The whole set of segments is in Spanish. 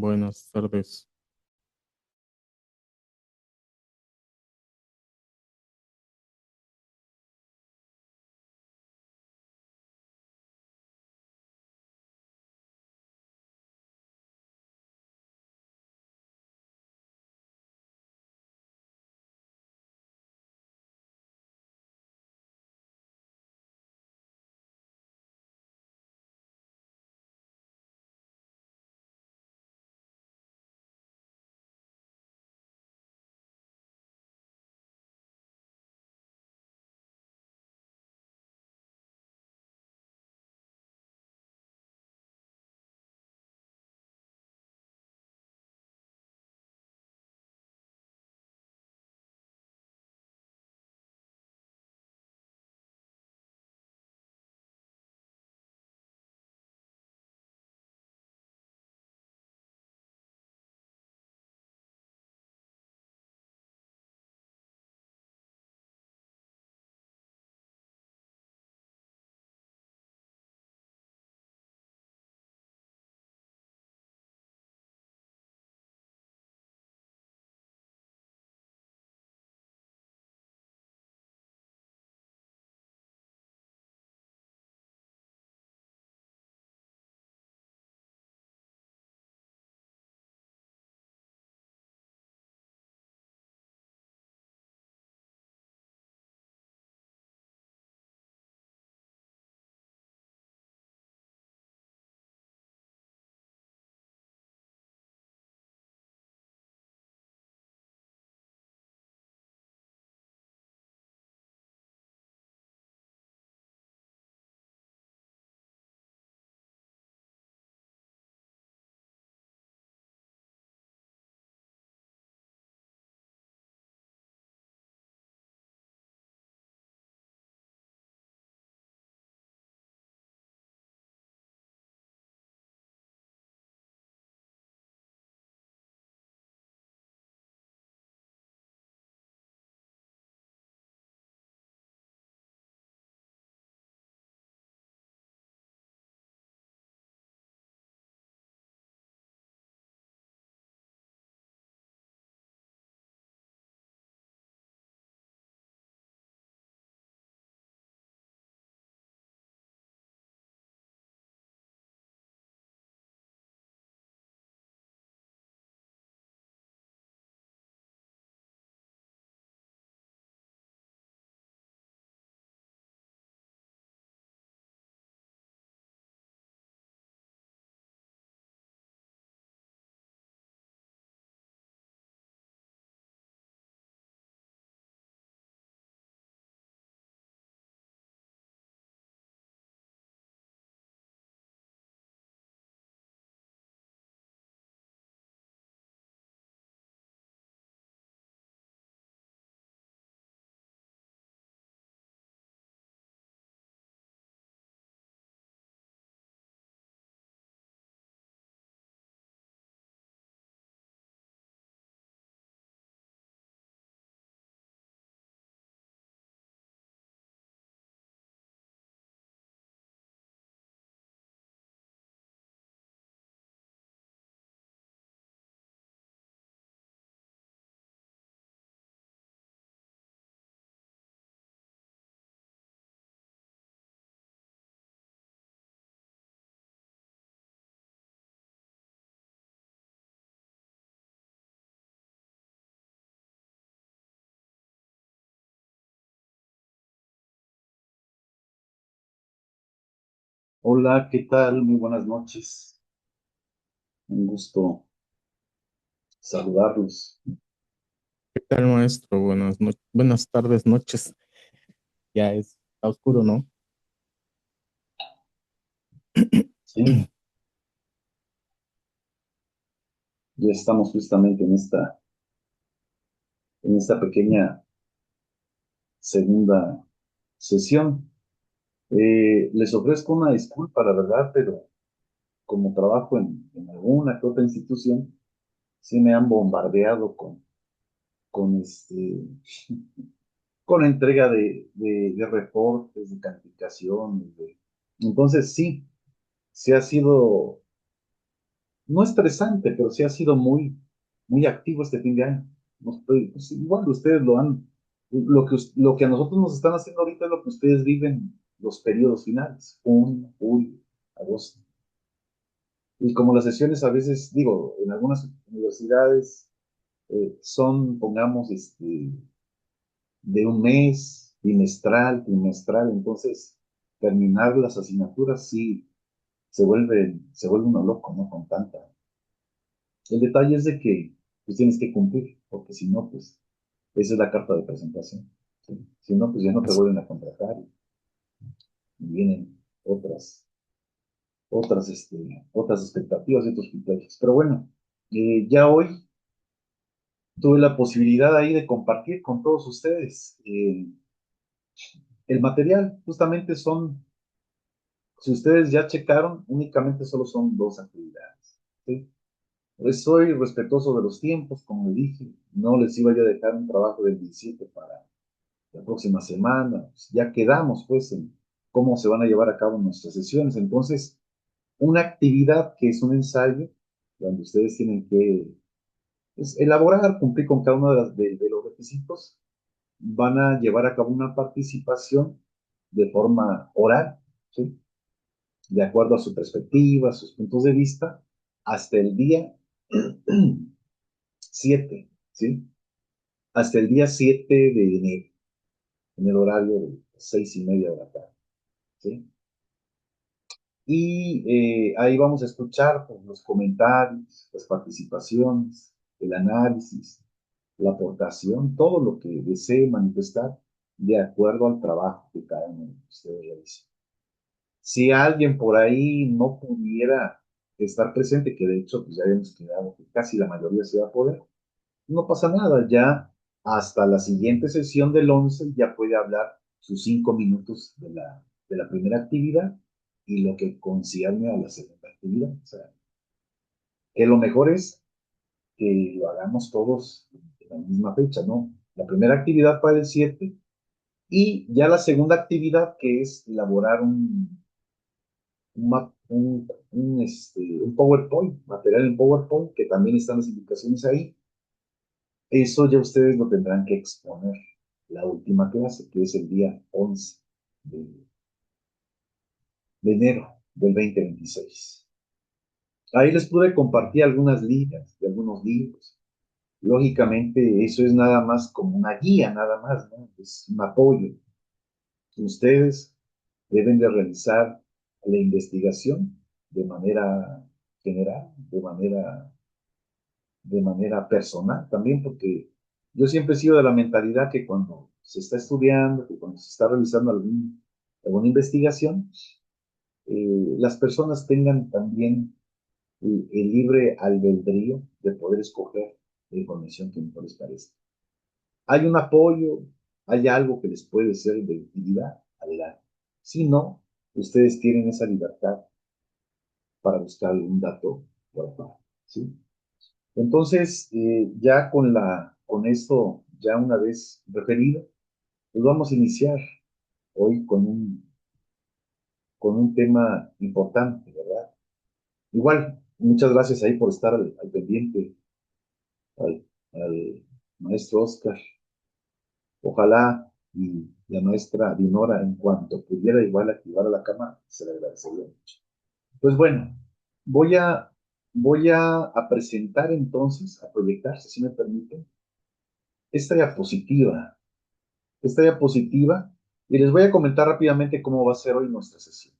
Buenas tardes. Hola, ¿qué tal? Muy buenas noches. Un gusto saludarlos. ¿Qué tal, maestro? Buenas tardes, noches. Está oscuro, ¿no? Sí, ya estamos justamente en esta pequeña segunda sesión. Les ofrezco una disculpa, la verdad, pero como trabajo en alguna que otra institución, sí me han bombardeado con, este, con entrega de reportes, de calificaciones. Entonces, sí ha sido no estresante, pero sí ha sido muy, muy activo este fin de año. Pues, igual ustedes lo han, lo que a nosotros nos están haciendo ahorita es lo que ustedes viven los periodos finales, junio, julio, agosto. Y como las sesiones a veces, digo, en algunas universidades son, pongamos, de un mes, bimestral, trimestral, entonces terminar las asignaturas sí se vuelve uno loco, ¿no? Con tanta. El detalle es de que pues tienes que cumplir, porque si no, pues esa es la carta de presentación. ¿Sí? Si no, pues ya no te vuelven a contratar y vienen otras expectativas y otros criterios. Pero bueno, ya hoy tuve la posibilidad ahí de compartir con todos ustedes el material. Justamente son, si ustedes ya checaron, únicamente solo son dos actividades. ¿Sí? Pues soy respetuoso de los tiempos, como le dije, no les iba yo a dejar un trabajo del 17 para la próxima semana. Pues ya quedamos pues en cómo se van a llevar a cabo nuestras sesiones. Entonces, una actividad que es un ensayo, donde ustedes tienen que pues, elaborar, cumplir con cada uno de los requisitos, van a llevar a cabo una participación de forma oral, ¿sí? De acuerdo a su perspectiva, a sus puntos de vista, hasta el día 7, ¿sí? Hasta el día 7 de enero, en el horario de 6:30 de la tarde, ¿sí? Y ahí vamos a escuchar pues, los comentarios, las participaciones, el análisis, la aportación, todo lo que desee manifestar de acuerdo al trabajo que cada uno de ustedes realiza. Si alguien por ahí no pudiera estar presente, que de hecho pues ya habíamos quedado que casi la mayoría se va a poder, no pasa nada, ya hasta la siguiente sesión del 11 ya puede hablar sus 5 minutos de la primera actividad y lo que concierne a la segunda actividad. O sea, que lo mejor es que lo hagamos todos en la misma fecha, ¿no? La primera actividad para el 7 y ya la segunda actividad que es elaborar un PowerPoint, material en PowerPoint, que también están las indicaciones ahí. Eso ya ustedes lo tendrán que exponer la última clase, que es el día 11 de, de enero del 2026. Ahí les pude compartir algunas ligas de algunos libros. Lógicamente, eso es nada más como una guía, nada más, ¿no? Es un apoyo. Ustedes deben de realizar la investigación de manera general, de manera personal también, porque yo siempre he sido de la mentalidad que cuando se está estudiando, que cuando se está realizando alguna investigación, las personas tengan también el libre albedrío de poder escoger la información que mejor les parezca. Hay un apoyo, hay algo que les puede ser de utilidad, adelante. Si no, ustedes tienen esa libertad para buscar algún dato por aparte, ¿sí? Entonces, ya con esto, ya una vez referido, pues vamos a iniciar hoy con un tema importante, ¿verdad? Igual, muchas gracias ahí por estar al pendiente, al maestro Oscar. Ojalá y la maestra Dinora, en cuanto pudiera igual activar la cámara, se le agradecería mucho. Pues bueno, voy a, voy a presentar entonces, a proyectar, si me permiten, esta diapositiva y les voy a comentar rápidamente cómo va a ser hoy nuestra sesión.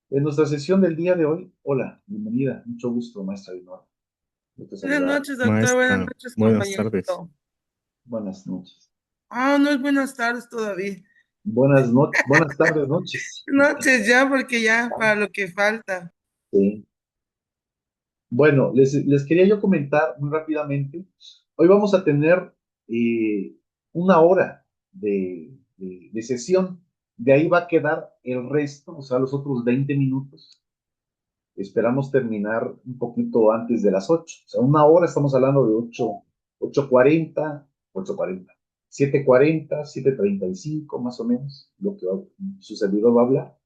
En nuestra sesión del día de hoy, hola, bienvenida, mucho gusto, maestra Dinora. Gusto Buenas saludar. noches, doctor. Buenas Maestra, noches, buenas tardes. compañerito. Buenas noches. Ah, no es buenas tardes todavía. Buenas tardes, noches. Noches ya, porque ya para lo que falta. Sí. Bueno, les quería yo comentar muy rápidamente. Hoy vamos a tener eh, una hora de sesión. De ahí va a quedar el resto, o sea, los otros 20 minutos. Esperamos terminar un poquito antes de las 8. O sea, una hora estamos hablando de 8:40, 8:40, 7:40, 7:35 más o menos, lo que su servidor va a hablar.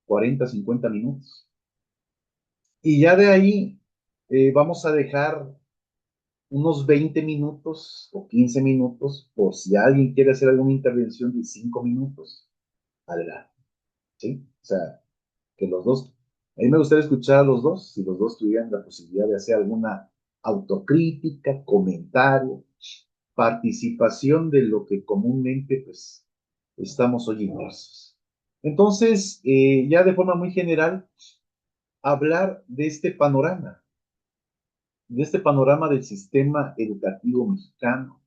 40, 50 minutos. Y ya de ahí vamos a dejar unos 20 minutos o 15 minutos por si alguien quiere hacer alguna intervención de 5 minutos. Adelante, ¿sí? O sea, que los dos, a mí me gustaría escuchar a los dos, si los dos tuvieran la posibilidad de hacer alguna autocrítica, comentario, participación de lo que comúnmente pues estamos hoy inmersos. Entonces, ya de forma muy general, hablar de este panorama del sistema educativo mexicano,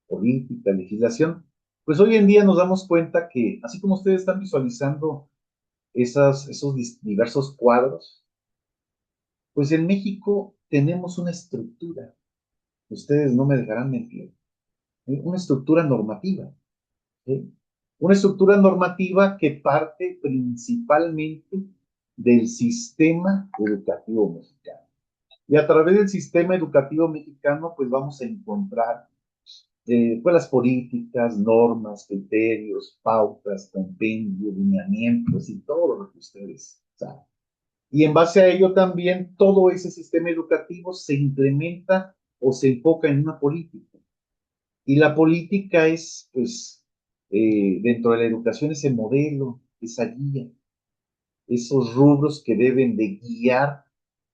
política, legislación, pues hoy en día nos damos cuenta que, así como ustedes están visualizando esos diversos cuadros, pues en México tenemos una estructura, ustedes no me dejarán mentir, una estructura normativa, ¿sí? Una estructura normativa que parte principalmente del sistema educativo mexicano. Y a través del sistema educativo mexicano, pues vamos a encontrar pues las políticas, normas, criterios, pautas, compendios, lineamientos y todo lo que ustedes saben. Y en base a ello también todo ese sistema educativo se implementa o se enfoca en una política. Y la política es, pues, dentro de la educación, ese modelo, esa guía, esos rubros que deben de guiar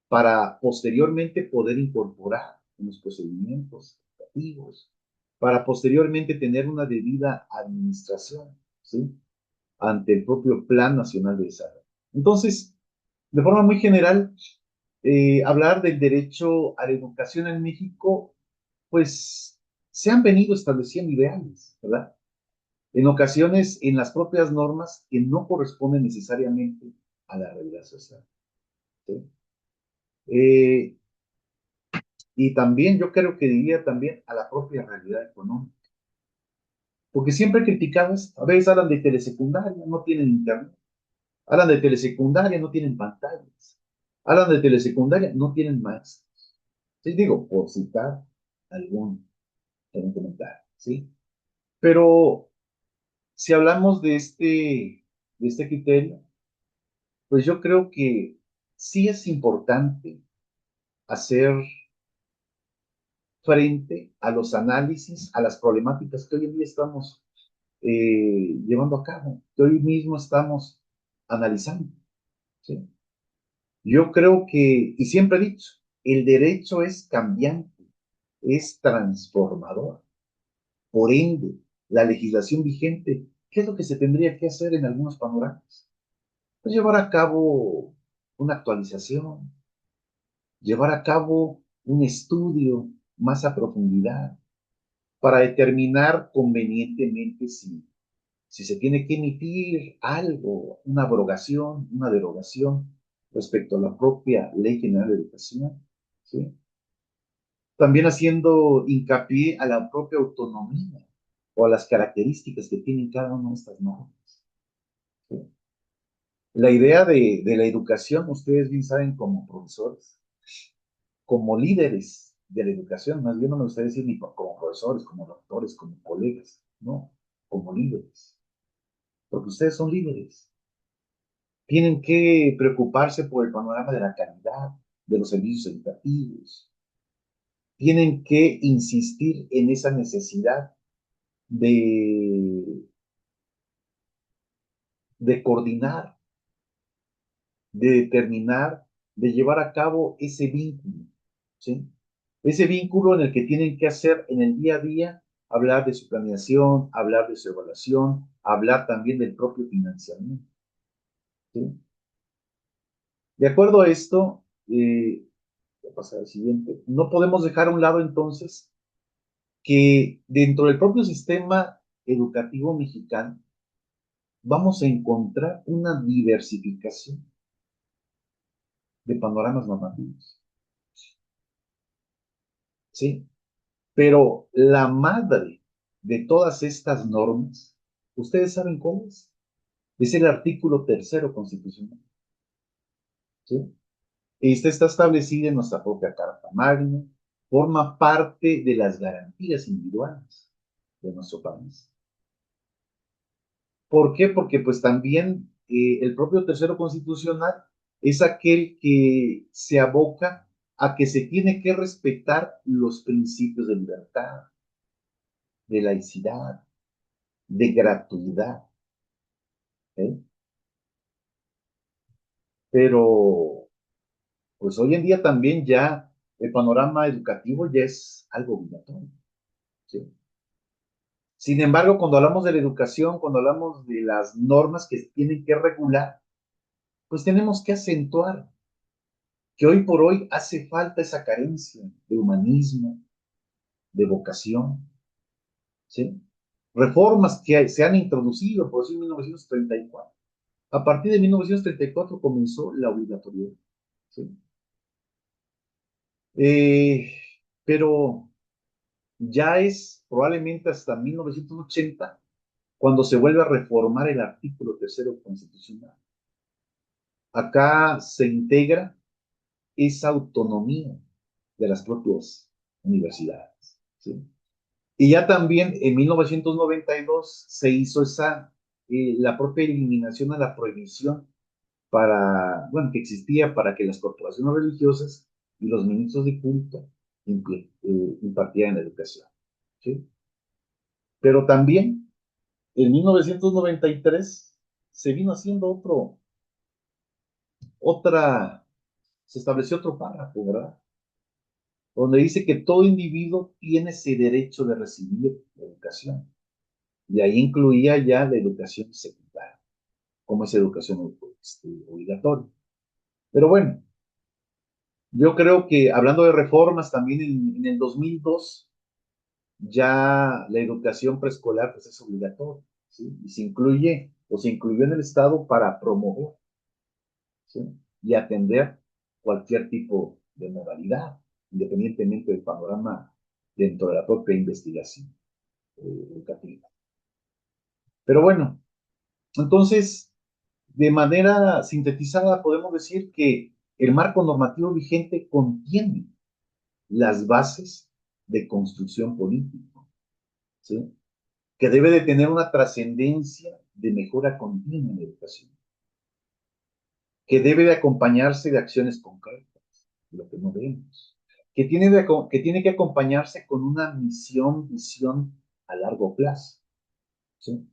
para posteriormente poder incorporar en los procedimientos educativos, para posteriormente tener una debida administración, ¿sí? Ante el propio Plan Nacional de Desarrollo. Entonces, de forma muy general, hablar del derecho a la educación en México, pues se han venido estableciendo ideales, ¿verdad? En ocasiones en las propias normas que no corresponden necesariamente a la realidad social, ¿sí? Eh, y también yo creo que diría también a la propia realidad económica. Porque siempre criticadas, a veces hablan de telesecundaria, no tienen internet. Hablan de telesecundaria, no tienen pantallas. Hablan de telesecundaria, no tienen maestros. Sí, digo, por citar algún comentario, ¿sí? Pero si hablamos de este criterio, pues yo creo que sí es importante hacer frente a los análisis, a las problemáticas que hoy en día estamos llevando a cabo, que hoy mismo estamos analizando, ¿sí? Yo creo que, y siempre he dicho, el derecho es cambiante, es transformador. Por ende, la legislación vigente, ¿qué es lo que se tendría que hacer en algunos panoramas? Pues llevar a cabo una actualización, llevar a cabo un estudio más a profundidad para determinar convenientemente si se tiene que emitir algo, una abrogación, una derogación respecto a la propia Ley General de Educación, ¿sí? También haciendo hincapié a la propia autonomía o a las características que tienen cada una de estas normas, ¿sí? La idea de la educación, ustedes bien saben como profesores, como líderes de la educación, más bien no me gustaría decir ni como profesores, como doctores, como colegas, no, como líderes, porque ustedes son líderes. Tienen que preocuparse por el panorama de la calidad de los servicios educativos. Tienen que insistir en esa necesidad de, de coordinar, de determinar, de llevar a cabo ese vínculo, ¿sí? Ese vínculo en el que tienen que hacer en el día a día, hablar de su planeación, hablar de su evaluación, hablar también del propio financiamiento, ¿sí? De acuerdo a esto, voy a pasar al siguiente, no podemos dejar a un lado entonces que dentro del propio sistema educativo mexicano vamos a encontrar una diversificación de panoramas normativos, ¿sí? Pero la madre de todas estas normas, ¿ustedes saben cuál es? Es el artículo tercero constitucional, ¿sí? Esta está establecida en nuestra propia Carta Magna, forma parte de las garantías individuales de nuestro país. ¿Por qué? Porque pues también el propio tercero constitucional es aquel que se aboca a que se tiene que respetar los principios de libertad, de laicidad, de gratuidad. ¿Eh? Pero, pues hoy en día también ya el panorama educativo ya es algo obligatorio. ¿Sí? Sin embargo, cuando hablamos de la educación, cuando hablamos de las normas que se tienen que regular, pues tenemos que acentuar que hoy por hoy hace falta esa carencia de humanismo, de vocación, ¿sí? Reformas que se han introducido, por eso en 1934. A partir de 1934 comenzó la obligatoriedad, ¿sí? Eh, pero ya es probablemente hasta 1980 cuando se vuelve a reformar el artículo tercero constitucional. Acá se integra esa autonomía de las propias universidades, ¿sí? Y ya también en 1992 se hizo la propia eliminación a la prohibición que existía para que las corporaciones religiosas y los ministros de culto impartieran educación, ¿sí? Pero también en 1993 se vino haciendo se estableció otro párrafo, ¿verdad? Donde dice que todo individuo tiene ese derecho de recibir educación. Y ahí incluía ya la educación secundaria, como es educación obligatoria. Pero bueno, yo creo que hablando de reformas, también en el 2002 ya la educación preescolar pues es obligatoria, ¿sí? Y se incluyó en el Estado para promover, ¿sí? Y atender cualquier tipo de modalidad, independientemente del panorama dentro de la propia investigación educativa. Pero bueno, entonces, de manera sintetizada, podemos decir que el marco normativo vigente contiene las bases de construcción política, ¿sí? Que debe de tener una trascendencia de mejora continua en la educación, que debe de acompañarse de acciones concretas, lo que no vemos, que tiene que acompañarse con una visión a largo plazo, ¿sí?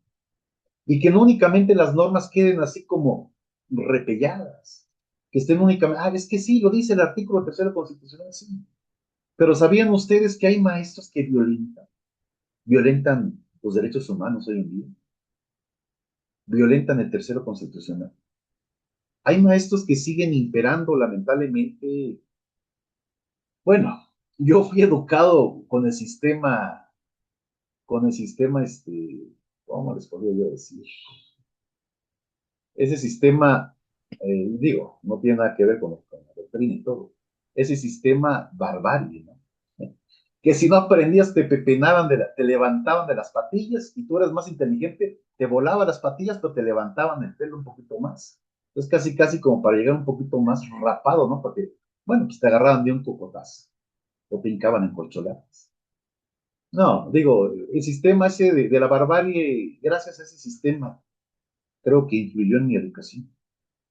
Y que no únicamente las normas queden así como repelladas, que estén únicamente, es que sí, lo dice el artículo tercero constitucional, sí, pero ¿sabían ustedes que hay maestros que violentan los derechos humanos hoy en día? Violentan el tercero constitucional. Hay maestros que siguen imperando, lamentablemente. Bueno, yo fui educado con el sistema, ¿cómo les podría yo decir? Ese sistema, no tiene nada que ver con la doctrina y todo. Ese sistema barbarie, ¿no? Que si no aprendías te pepenaban, te levantaban de las patillas y tú eras más inteligente, te volaban las patillas, pero te levantaban el pelo un poquito más. Entonces casi como para llegar un poquito más rapado, ¿no? Porque, bueno, pues te agarraban de un cocotazo o te hincaban en colcholatas. No, digo, el sistema ese de la barbarie, gracias a ese sistema, creo que influyó en mi educación.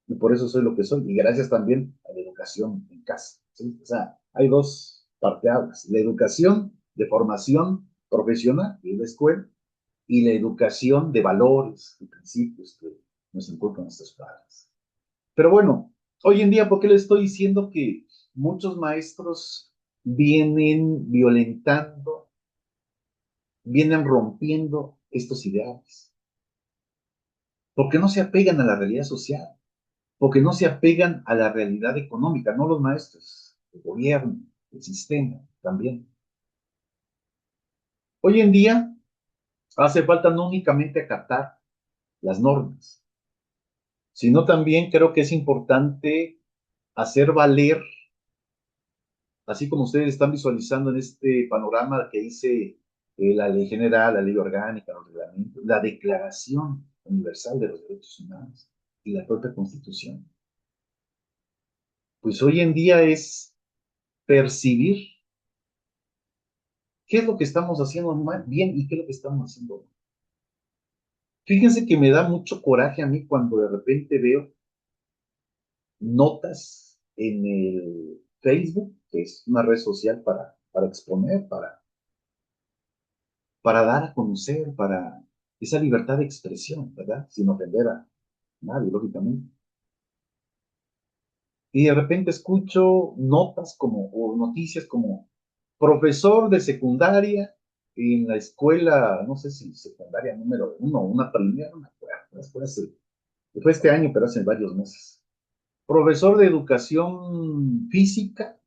Y por eso soy lo que soy. Y gracias también a la educación en casa, ¿sí? O sea, hay dos parteaguas. La educación de formación profesional, que es la escuela, y la educación de valores y principios que nos inculcan nuestros padres. Pero bueno, hoy en día, ¿por qué les estoy diciendo que muchos maestros vienen rompiendo estos ideales? Porque no se apegan a la realidad social, porque no se apegan a la realidad económica, no los maestros, el gobierno, el sistema también. Hoy en día hace falta no únicamente acatar las normas, sino también creo que es importante hacer valer, así como ustedes están visualizando en este panorama que dice la ley general, la ley orgánica, los reglamentos, la Declaración Universal de los Derechos Humanos y la propia Constitución. Pues hoy en día es percibir qué es lo que estamos haciendo bien y qué es lo que estamos haciendo mal. Fíjense que me da mucho coraje a mí cuando de repente veo notas en el Facebook, que es una red social para exponer, para dar a conocer, para esa libertad de expresión, ¿verdad? Sin ofender a nadie, lógicamente. Y de repente escucho notas como, o noticias como, profesor de secundaria en la escuela, no sé si secundaria número uno, una primera, no me acuerdo, fue este año, pero hace varios meses. Profesor de educación física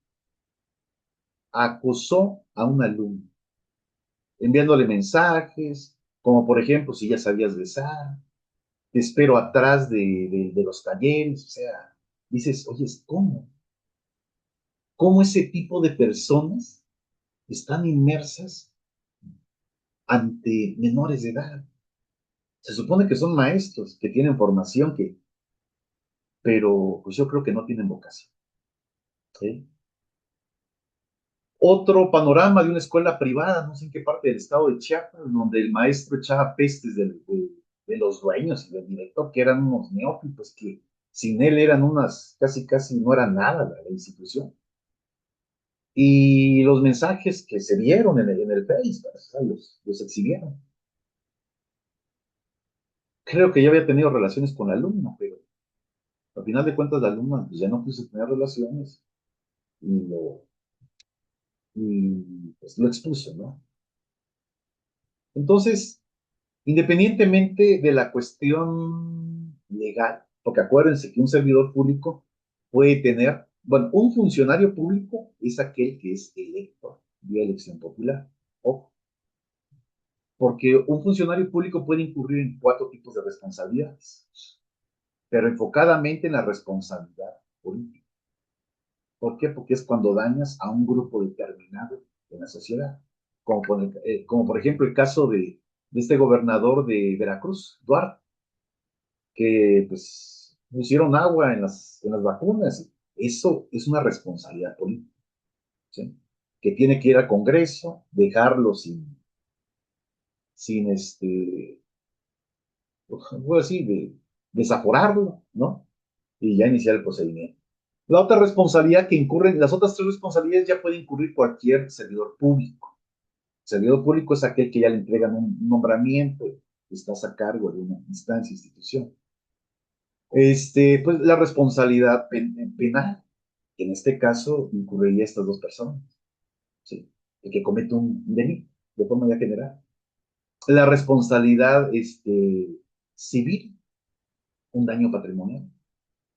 acosó a un alumno, enviándole mensajes, como por ejemplo, si ya sabías besar, te espero atrás de los talleres, o sea, dices, oye, ¿cómo? ¿Cómo ese tipo de personas están inmersas ante menores de edad? Se supone que son maestros, que tienen formación, pero pues yo creo que no tienen vocación. ¿Sí? Otro panorama de una escuela privada, no sé en qué parte del estado de Chiapas, donde el maestro echaba pestes de los dueños y del director, que eran unos neófitos que sin él eran unas, casi no era nada la institución. Y los mensajes que se vieron en el Facebook, o sea, los exhibieron. Creo que ya había tenido relaciones con la alumna, pero al final de cuentas la alumna pues, ya no quiso tener relaciones y pues, lo expuso, ¿no? Entonces, independientemente de la cuestión legal, porque acuérdense que un servidor público puede tener, bueno, un funcionario público es aquel que es electo vía elección popular. Ojo, porque un funcionario público puede incurrir en 4 tipos de responsabilidades, pero enfocadamente en la responsabilidad política. ¿Por qué? Porque es cuando dañas a un grupo determinado en la sociedad, como por ejemplo el caso de este gobernador de Veracruz, Duarte, que pues pusieron agua en las vacunas. Eso es una responsabilidad política, ¿sí? Que tiene que ir al Congreso, dejarlo sin voy a decir, desaforarlo, ¿no? Y ya iniciar el procedimiento. La otra responsabilidad que incurren, las otras 3 responsabilidades ya puede incurrir cualquier servidor público. El servidor público es aquel que ya le entregan un nombramiento, estás a cargo de una instancia, institución. Pues la responsabilidad penal, que en este caso incurriría estas 2 personas, ¿sí? El que comete un delito de forma ya general. La responsabilidad civil, un daño patrimonial.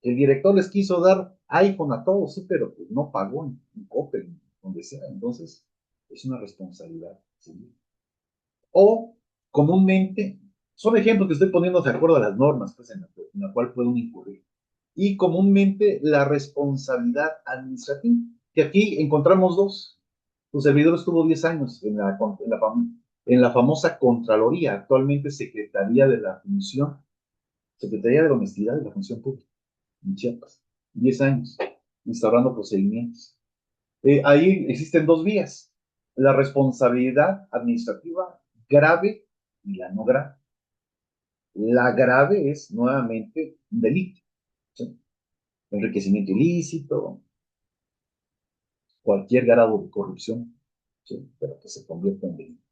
El director les quiso dar iPhone a todos, sí, pero pues no pagó en Coppel, donde sea. Entonces, es una responsabilidad civil. O comúnmente, son ejemplos que estoy poniendo de acuerdo a las normas pues, en la cual pueden incurrir. Y comúnmente la responsabilidad administrativa, que aquí encontramos 2. Tu servidor estuvo 10 años en la famosa Contraloría, actualmente Secretaría de la Honestidad y la Función Pública, en Chiapas. 10 años, instaurando procedimientos. Ahí existen 2 vías: la responsabilidad administrativa grave y la no grave. La grave es nuevamente un delito, ¿sí? Enriquecimiento ilícito, cualquier grado de corrupción, ¿sí? Pero que se convierte en delito.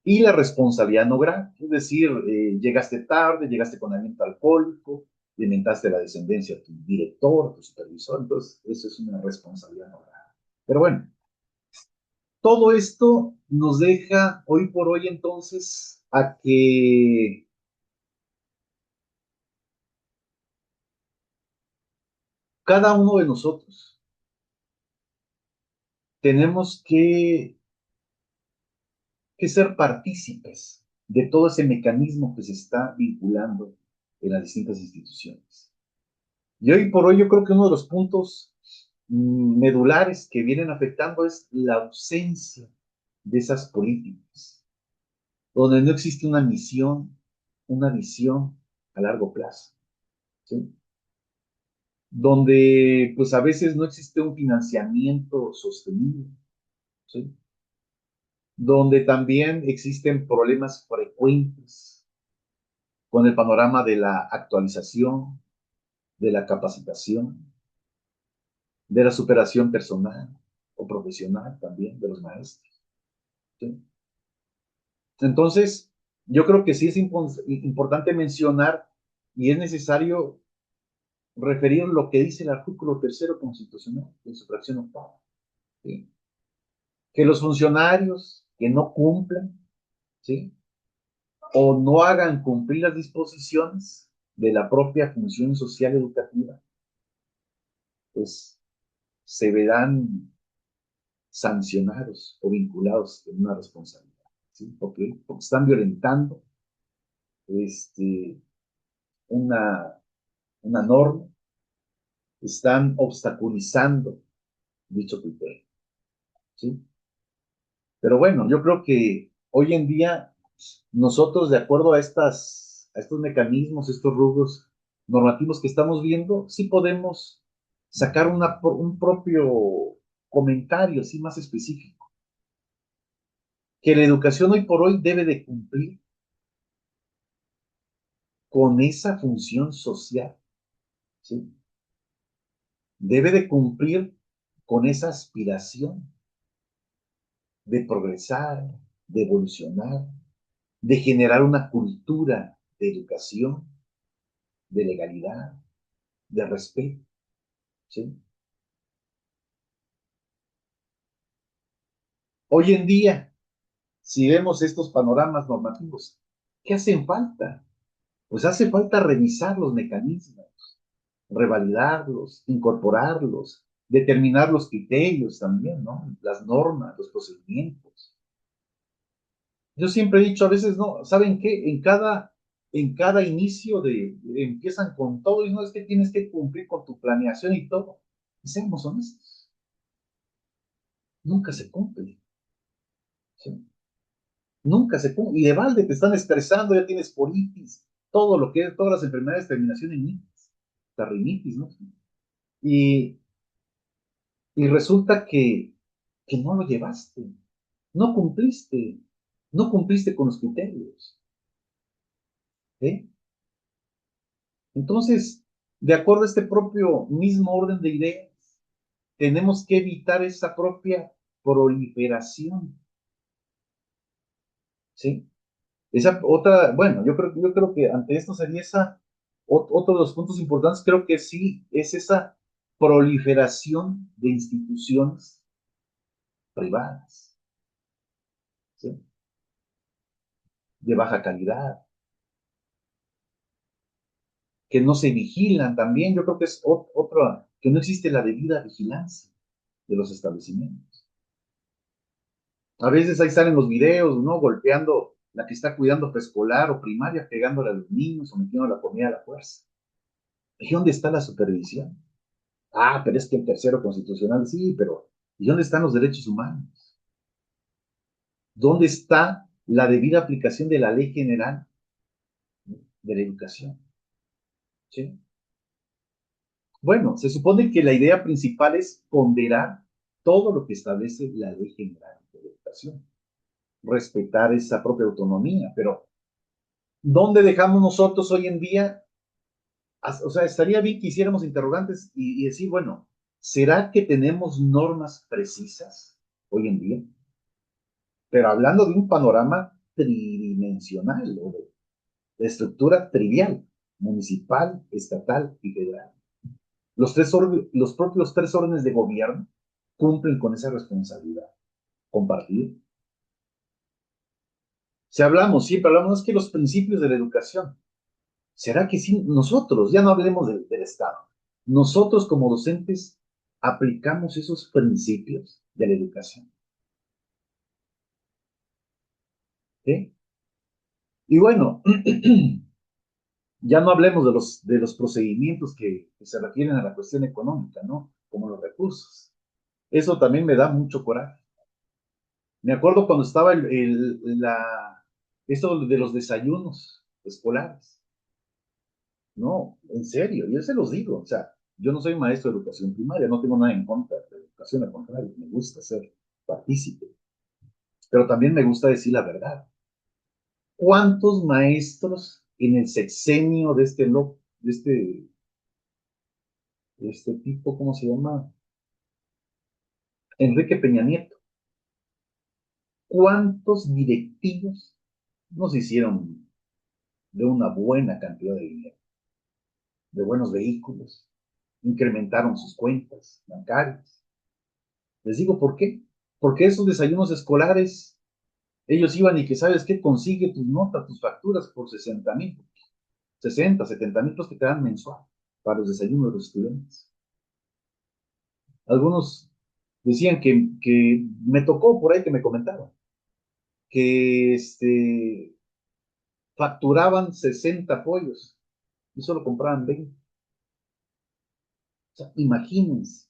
Y la responsabilidad no grave, es decir, llegaste tarde, llegaste con aliento alcohólico, alimentaste la descendencia a tu director, a tu supervisor, entonces eso es una responsabilidad no grave. Pero bueno, todo esto nos deja hoy por hoy entonces a que cada uno de nosotros tenemos que ser partícipes de todo ese mecanismo que se está vinculando en las distintas instituciones. Y hoy por hoy yo creo que uno de los puntos medulares que vienen afectando es la ausencia de esas políticas, donde no existe una misión, una visión a largo plazo, ¿sí? Donde pues a veces no existe un financiamiento sostenible, ¿sí? Donde también existen problemas frecuentes con el panorama de la actualización, de la capacitación, de la superación personal o profesional también de los maestros. ¿Sí? Entonces, yo creo que sí es importante mencionar y es necesario referir lo que dice el artículo 3º constitucional en su fracción octava. ¿Sí? Que los funcionarios que no cumplan, ¿sí?, o no hagan cumplir las disposiciones de la propia función social educativa, pues se verán sancionados o vinculados en una responsabilidad, ¿sí? Porque están violentando una, una norma, están obstaculizando dicho criterio, ¿sí? Pero bueno, yo creo que hoy en día nosotros, de acuerdo a estos mecanismos, estos rubros normativos que estamos viendo, sí podemos sacar un propio comentario, sí, más específico, que la educación hoy por hoy debe de cumplir con esa función social, ¿sí? Debe de cumplir con esa aspiración de progresar, de evolucionar, de generar una cultura de educación, de legalidad, de respeto, ¿sí? Hoy en día, si vemos estos panoramas normativos, ¿qué hacen falta? Pues hace falta revisar los mecanismos, revalidarlos, incorporarlos, determinar los criterios también, ¿no? Las normas, los procedimientos. Yo siempre he dicho, a veces, no, ¿saben qué? En cada inicio empiezan con todo y no es que tienes que cumplir con tu planeación y todo. Y seamos honestos, nunca se cumple, ¿sí? Nunca se cumple. Y de balde te están estresando, ya tienes colitis, todo lo que es, todas las enfermedades de terminación en itis, la rinitis, ¿no? Y, y resulta que no lo llevaste, no cumpliste, no cumpliste con los criterios, ¿eh? Entonces, de acuerdo a este propio mismo orden de ideas, tenemos que evitar esa propia proliferación, ¿sí? Esa otra, bueno, yo creo que ante esto sería otro de los puntos importantes, creo que sí, es esa proliferación de instituciones privadas, ¿sí?, de baja calidad, que no se vigilan también, yo creo que es otra, que no existe la debida vigilancia de los establecimientos. A veces ahí salen los videos, ¿no? Golpeando la que está cuidando preescolar o primaria, pegándole a los niños o metiendo la comida a la fuerza. ¿Y dónde está la supervisión? Ah, pero es que el 3º constitucional, sí, pero ¿y dónde están los derechos humanos? ¿Dónde está la debida aplicación de la Ley General de la Educación? ¿Sí? Bueno, se supone que la idea principal es ponderar todo lo que establece la Ley General de la Educación, respetar esa propia autonomía, pero ¿dónde dejamos nosotros hoy en día? O sea, estaría bien que hiciéramos interrogantes y decir, bueno, ¿será que tenemos normas precisas hoy en día? Pero hablando de un panorama tridimensional o de estructura trivial, municipal, estatal y federal. Los propios 3 órdenes de gobierno cumplen con esa responsabilidad compartida. Si hablamos, siempre hablamos, es que los principios de la educación, ¿será que sí? Nosotros, ya no hablemos del Estado, nosotros como docentes aplicamos esos principios de la educación, ¿sí? Y bueno, ya no hablemos de los procedimientos que se refieren a la cuestión económica, ¿no? Como los recursos. Eso también me da mucho coraje. Me acuerdo cuando estaba esto de los desayunos escolares. No, en serio, yo se los digo. O sea, yo no soy maestro de educación primaria, no tengo nada en contra de la educación, al contrario, me gusta ser partícipe. Pero también me gusta decir la verdad. ¿Cuántos maestros en el sexenio de este este tipo, ¿cómo se llama? Enrique Peña Nieto. ¿Cuántos directivos nos hicieron de una buena cantidad de dinero, de buenos vehículos? Incrementaron sus cuentas bancarias. Les digo, ¿por qué? Porque esos desayunos escolares, ellos iban y que, ¿sabes qué? Consigue tus notas, tus facturas por 60,000, 60, 70,000 que te dan mensual para los desayunos de los estudiantes. Algunos decían que me tocó por ahí que me comentaban que facturaban 60 pollos y solo compraban 20. O sea, imagínense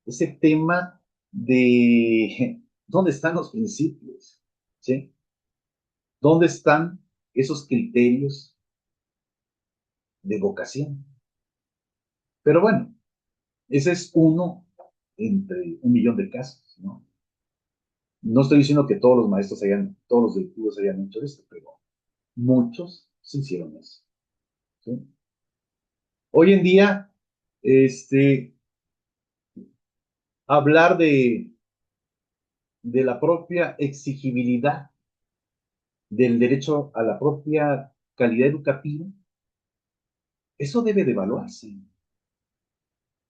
ese tema de dónde están los principios, ¿sí? ¿Dónde están esos criterios de vocación? Pero bueno, ese es uno entre 1,000,000 de casos, ¿no? No estoy diciendo que todos los maestros todos los directivos hayan hecho esto, pero muchos se hicieron eso, ¿sí? Hoy en día, hablar de la propia exigibilidad del derecho a la propia calidad educativa, eso debe de evaluarse.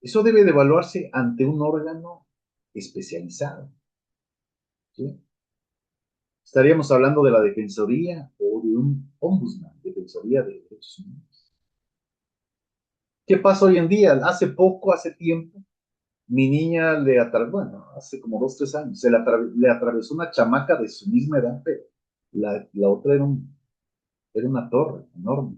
Eso debe de evaluarse ante un órgano especializado, ¿sí? Estaríamos hablando de la Defensoría o de un ombudsman, Defensoría de Derechos Humanos. ¿Qué pasa hoy en día? Hace tiempo, mi niña bueno, hace como 2, 3 años, le atravesó una chamaca de su misma edad, pero la otra era una torre enorme.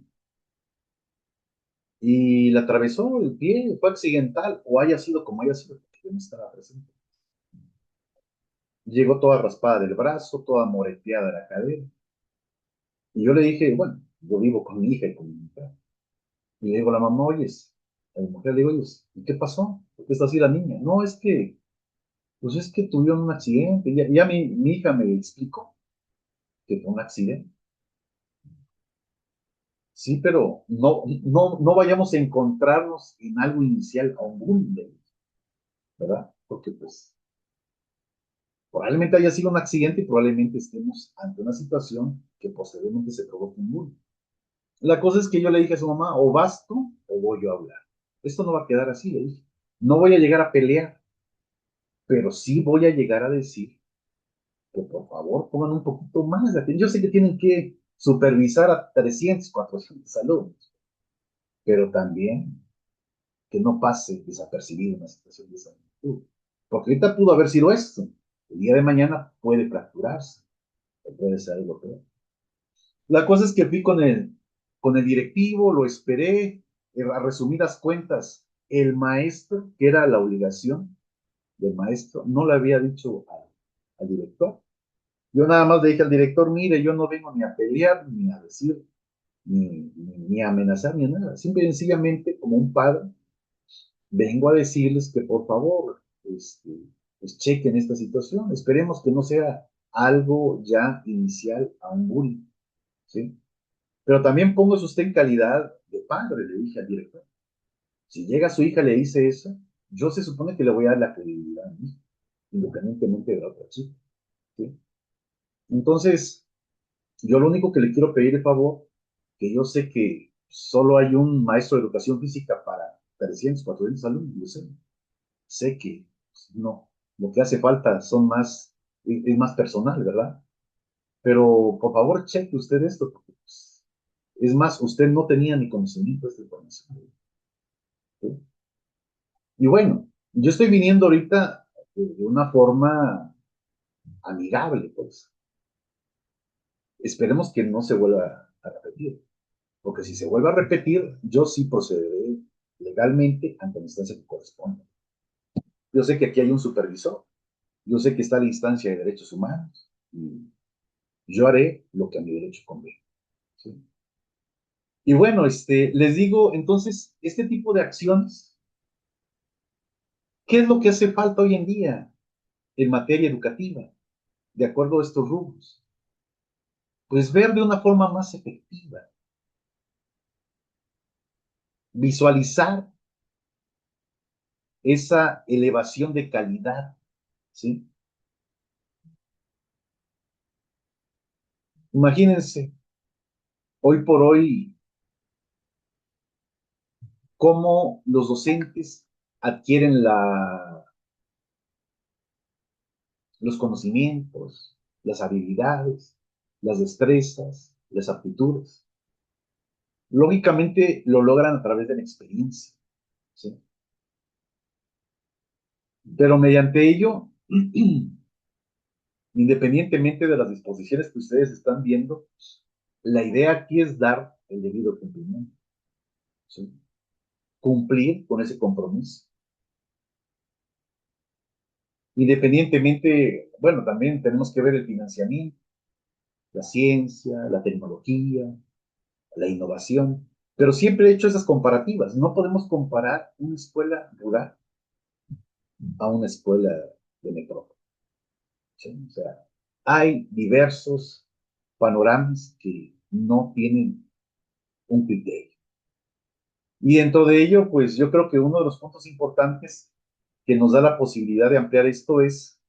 Y la atravesó el pie, fue accidental, o haya sido como haya sido, porque yo no estaba presente. Llegó toda raspada del brazo, toda moreteada de la cadera. Y yo le dije, bueno, yo vivo con mi hija y con mi mujer. Y le digo a la mamá, oyes, a la mujer le digo, oyes, ¿y qué pasó? ¿Por qué está así la niña? No, pues es que tuvieron un accidente. Ya mi hija me explicó que fue un accidente. Sí, pero no vayamos a encontrarnos en algo inicial a un bullying, ¿verdad? Porque pues probablemente haya sido un accidente y probablemente estemos ante una situación que posteriormente se provoque un bullying. La cosa es que yo le dije a su mamá, o vas tú o voy yo a hablar. Esto no va a quedar así, le dije. No voy a llegar a pelear, pero sí voy a llegar a decir que por favor pongan un poquito más de atención. Yo sé que tienen que supervisar a 300, 400 alumnos, pero también que no pase desapercibido una situación de esa magnitud. Porque ahorita pudo haber sido esto. El día de mañana puede fracturarse, o puede ser algo peor. La cosa es que fui con el directivo, lo esperé, a resumidas cuentas, el maestro, que era la obligación del maestro, no le había dicho al director. Yo nada más le dije al director, mire, yo no vengo ni a pelear, ni a decir, ni a amenazar, ni a nada. Simple y sencillamente, como un padre, vengo a decirles que por favor, pues chequen esta situación. Esperemos que no sea algo ya inicial a un bullying, ¿sí? Pero también póngase usted en calidad de padre, le dije al director. Si llega su hija y le dice eso, yo se supone que le voy a dar la credibilidad a mi hija, independientemente de la otra chica, ¿sí? Entonces, yo lo único que le quiero pedir de favor, que yo sé que solo hay un maestro de educación física para 300, 400 alumnos, yo sé que pues, no, lo que hace falta es más personal, ¿verdad? Pero por favor, cheque usted esto, porque pues, es más, usted no tenía ni conocimiento de esta información, ¿sí? Y bueno, yo estoy viniendo ahorita de una forma amigable, pues. Esperemos que no se vuelva a repetir, porque si se vuelve a repetir, yo sí procederé legalmente ante la instancia que corresponda. Yo sé que aquí hay un supervisor, yo sé que está la instancia de derechos humanos, y yo haré lo que a mi derecho conviene, ¿sí? Y bueno, les digo, entonces, este tipo de acciones, ¿qué es lo que hace falta hoy en día en materia educativa, de acuerdo a estos rubros? Pues ver de una forma más efectiva, visualizar esa elevación de calidad, ¿sí? Imagínense, hoy por hoy, cómo los docentes adquieren los conocimientos, las habilidades, las destrezas, las aptitudes. Lógicamente lo logran a través de la experiencia, ¿sí? Pero mediante ello, independientemente de las disposiciones que ustedes están viendo, la idea aquí es dar el debido cumplimiento, ¿sí? Cumplir con ese compromiso. Independientemente, bueno, también tenemos que ver el financiamiento, la ciencia, la tecnología, la innovación, pero siempre he hecho esas comparativas. No podemos comparar una escuela rural a una escuela de metrópoli, ¿sí? O sea, hay diversos panoramas que no tienen un criterio. Y dentro de ello, pues yo creo que uno de los puntos importantes que nos da la posibilidad de ampliar esto es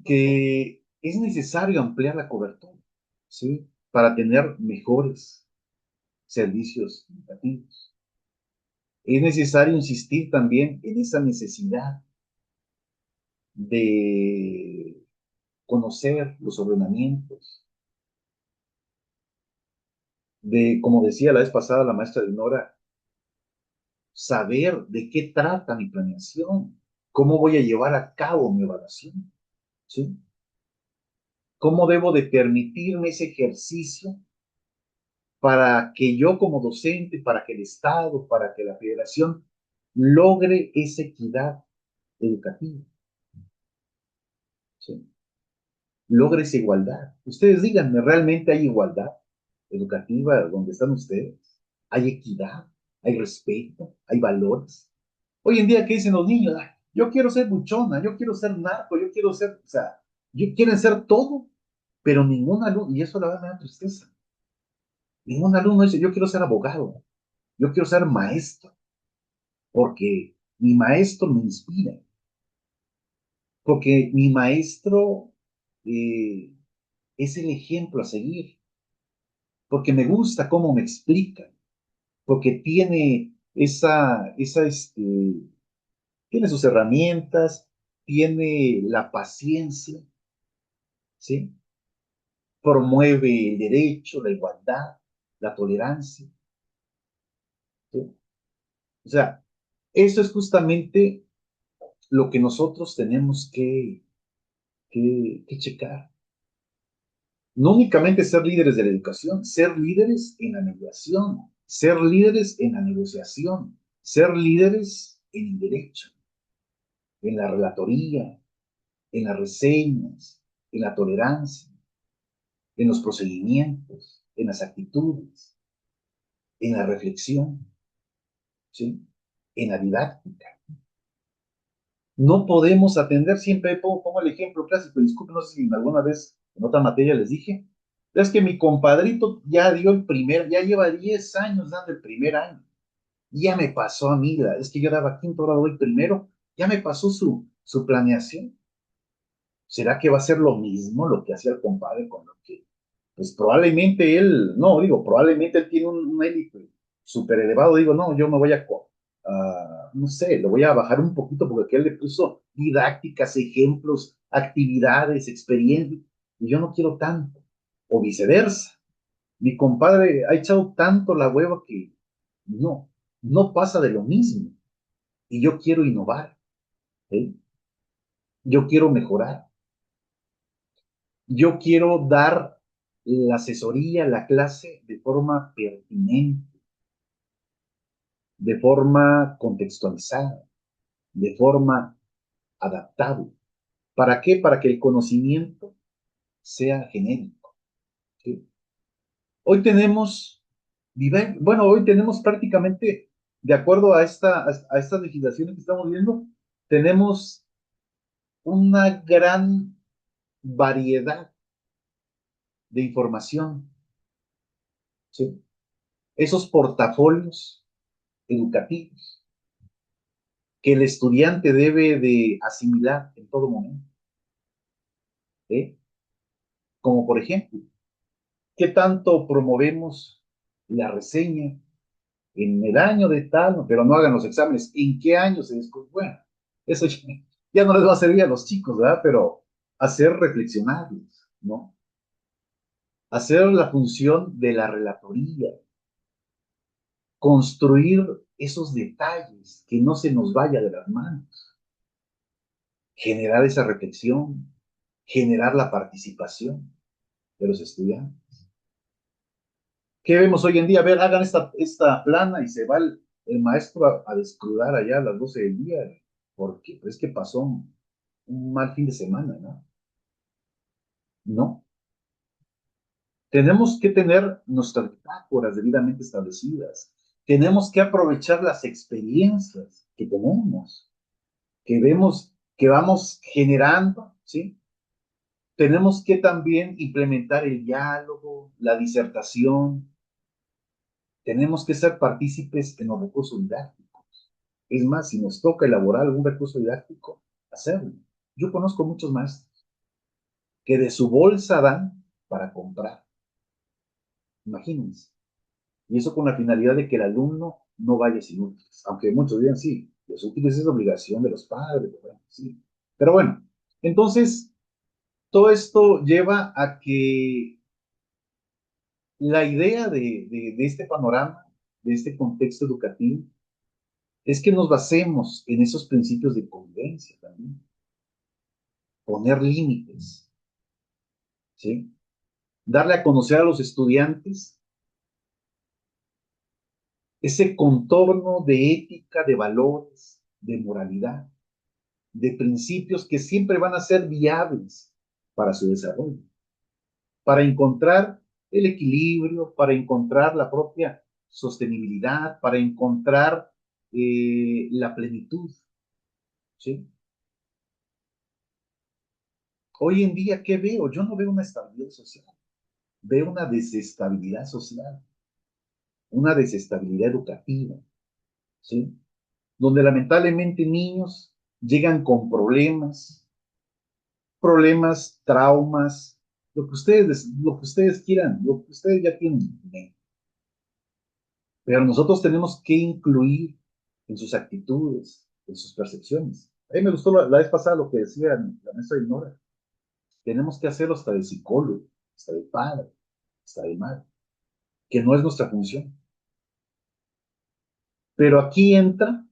que es necesario ampliar la cobertura, ¿sí? Para tener mejores servicios educativos. Es necesario insistir también en esa necesidad de conocer los ordenamientos, de, como decía la vez pasada la maestra Dinora, saber de qué trata mi planeación, cómo voy a llevar a cabo mi evaluación, ¿sí? ¿Cómo debo de permitirme ese ejercicio para que yo como docente, para que el Estado, para que la federación logre esa equidad educativa, ¿sí? Logre esa igualdad? Ustedes díganme, ¿realmente hay igualdad educativa donde están ustedes? ¿Hay equidad? ¿Hay respeto? ¿Hay valores? Hoy en día, ¿qué dicen los niños? "Ay, yo quiero ser buchona, yo quiero ser narco, yo quiero ser, o sea, quieren ser todo, pero ningún alumno, y eso la verdad me da tristeza, ningún alumno dice, yo quiero ser abogado, yo quiero ser maestro, porque mi maestro me inspira, porque mi maestro eh, es el ejemplo a seguir, porque me gusta cómo me explica, porque tiene tiene sus herramientas, tiene la paciencia, ¿sí? Promueve el derecho, la igualdad, la tolerancia, ¿sí? O sea, eso es justamente lo que nosotros tenemos que checar. No únicamente ser líderes de la educación, ser líderes en la mediación, ser líderes en la negociación, ser líderes en el derecho, en la relatoría, en las reseñas, en la tolerancia, en los procedimientos, en las actitudes, en la reflexión, ¿sí? En la didáctica. No podemos atender, siempre pongo el ejemplo clásico, disculpen, no sé si alguna vez en otra materia les dije, es que mi compadrito ya dio el primer, ya lleva 10 años dando el primer año, ya me pasó a mí, es que yo daba quinto, ahora doy primero, ya me pasó su planeación. ¿Será que va a ser lo mismo lo que hacía el compadre con lo que, pues probablemente él, no, digo, probablemente él tiene un élite súper elevado, digo, no, yo me voy no sé, lo voy a bajar un poquito porque él le puso didácticas, ejemplos, actividades, experiencias, y yo no quiero tanto, o viceversa. Mi compadre ha echado tanto la hueva que no, no pasa de lo mismo, y yo quiero innovar, ¿eh? Yo quiero mejorar. Yo quiero dar la asesoría, la clase de forma pertinente, de forma contextualizada, de forma adaptable. ¿Para qué? Para que el conocimiento sea genérico, ¿sí? Hoy tenemos, bueno, hoy tenemos prácticamente, de acuerdo a estas legislaciones que estamos viendo, tenemos una gran variedad de información, ¿sí? Esos portafolios educativos que el estudiante debe de asimilar en todo momento. ¿Eh? Como por ejemplo, ¿qué tanto promovemos la reseña en el año de tal, pero no hagan los exámenes? ¿En qué año se descubre? Bueno, eso ya no les va a servir a los chicos, ¿verdad? Pero hacer reflexionarlos, ¿no? Hacer la función de la relatoría, construir esos detalles, que no se nos vaya de las manos, generar esa reflexión, generar la participación de los estudiantes. ¿Qué vemos hoy en día? A ver, hagan esta plana y se va el maestro a descrudar allá a las 12 del día, porque es que pasó un mal fin de semana, ¿no? No. Tenemos que tener nuestras bitácoras debidamente establecidas. Tenemos que aprovechar las experiencias que tenemos, que vemos, que vamos generando, ¿sí? Tenemos que también implementar el diálogo, la disertación. Tenemos que ser partícipes en los recursos didácticos. Es más, si nos toca elaborar algún recurso didáctico, hacerlo. Yo conozco muchos maestros que de su bolsa dan para comprar. Imagínense. Y eso con la finalidad de que el alumno no vaya sin útiles. Aunque muchos digan, sí, los útiles es obligación de los padres. Bueno, sí. Pero bueno, entonces, todo esto lleva a que la idea de este panorama, de este contexto educativo, es que nos basemos en esos principios de convivencia también. Poner límites, ¿sí? Darle a conocer a los estudiantes ese contorno de ética, de valores, de moralidad, de principios que siempre van a ser viables para su desarrollo, para encontrar el equilibrio, para encontrar la propia sostenibilidad, para encontrar la plenitud, ¿sí? Hoy en día, ¿qué veo? Yo no veo una estabilidad social, veo una desestabilidad social, una desestabilidad educativa, ¿sí? Donde lamentablemente niños llegan con problemas, traumas, lo que ustedes quieran, lo que ustedes ya tienen. Pero nosotros tenemos que incluir en sus actitudes, en sus percepciones. A mí me gustó la vez pasada lo que decía la maestra Ignora. Tenemos que hacerlo hasta de psicólogo, hasta de padre, hasta de madre, que no es nuestra función. Pero aquí entra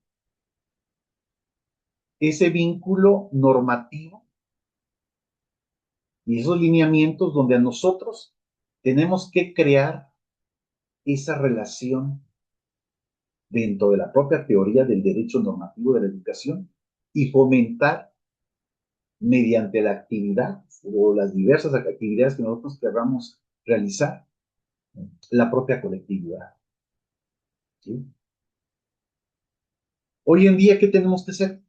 ese vínculo normativo y esos lineamientos donde a nosotros tenemos que crear esa relación dentro de la propia teoría del derecho normativo de la educación y fomentar mediante la actividad o las diversas actividades que nosotros queramos realizar la propia colectividad. ¿Sí? Hoy en día, ¿qué tenemos que hacer?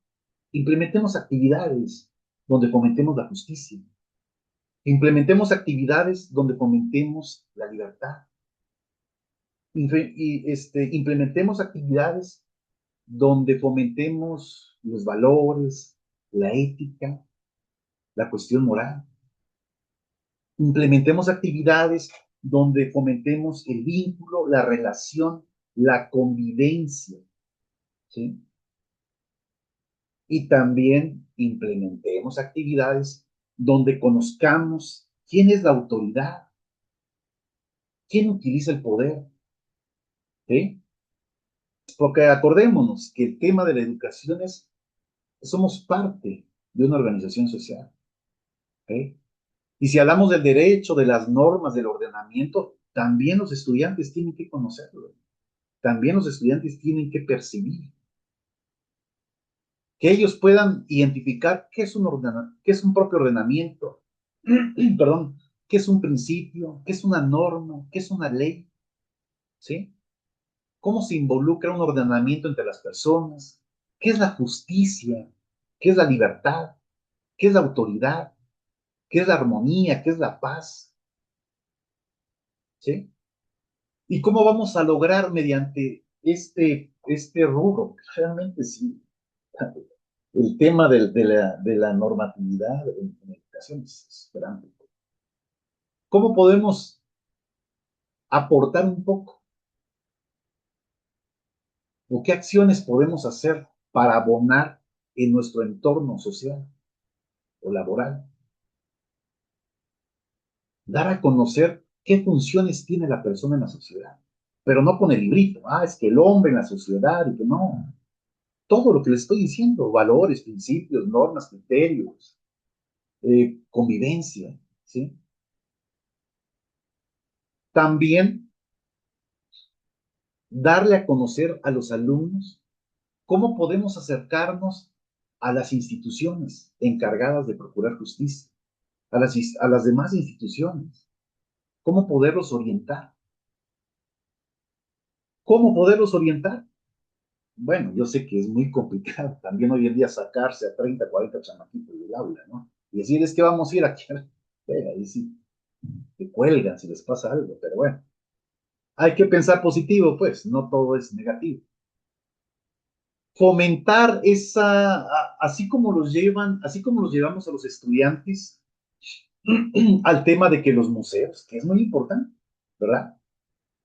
Implementemos actividades donde fomentemos la justicia. Implementemos actividades donde fomentemos la libertad. Implementemos actividades donde fomentemos los valores, la ética, la cuestión moral. Implementemos actividades donde fomentemos el vínculo, la relación, la convivencia, ¿sí? Y también implementemos actividades donde conozcamos quién es la autoridad, quién utiliza el poder, ¿sí? Porque acordémonos que el tema de la educación es, somos parte de una organización social, ¿sí? Y si hablamos del derecho, de las normas, del ordenamiento, también los estudiantes tienen que conocerlo, también los estudiantes tienen que percibir, que ellos puedan identificar qué es un propio ordenamiento, perdón, qué es un principio, qué es una norma, qué es una ley, ¿sí? ¿Cómo se involucra un ordenamiento entre las personas? ¿Qué es la justicia? ¿Qué es la libertad? ¿Qué es la autoridad? ¿Qué es la armonía? ¿Qué es la paz? ¿Sí? ¿Y cómo vamos a lograr mediante este rubro? Realmente sí. el tema de la normatividad en educación es grande. ¿Cómo podemos aportar un poco? ¿O qué acciones podemos hacer para abonar en nuestro entorno social o laboral? Dar a conocer qué funciones tiene la persona en la sociedad, pero no con el librito, es que el hombre en la sociedad y que no. Todo lo que les estoy diciendo, valores, principios, normas, criterios, convivencia, ¿sí? También darle a conocer a los alumnos cómo podemos acercarnos a las instituciones encargadas de procurar justicia, a las demás instituciones, cómo poderlos orientar. ¿Cómo poderlos orientar? Bueno, yo sé que es muy complicado también hoy en día sacarse a 30, 40 chamaquitos del aula, ¿no? Y decir, es que vamos a ir aquí. Ahí sí, te cuelgan si les pasa algo, pero bueno. Hay que pensar positivo, pues, no todo es negativo. Fomentar así como así como los llevamos a los estudiantes al tema de que los museos, que es muy importante, ¿verdad?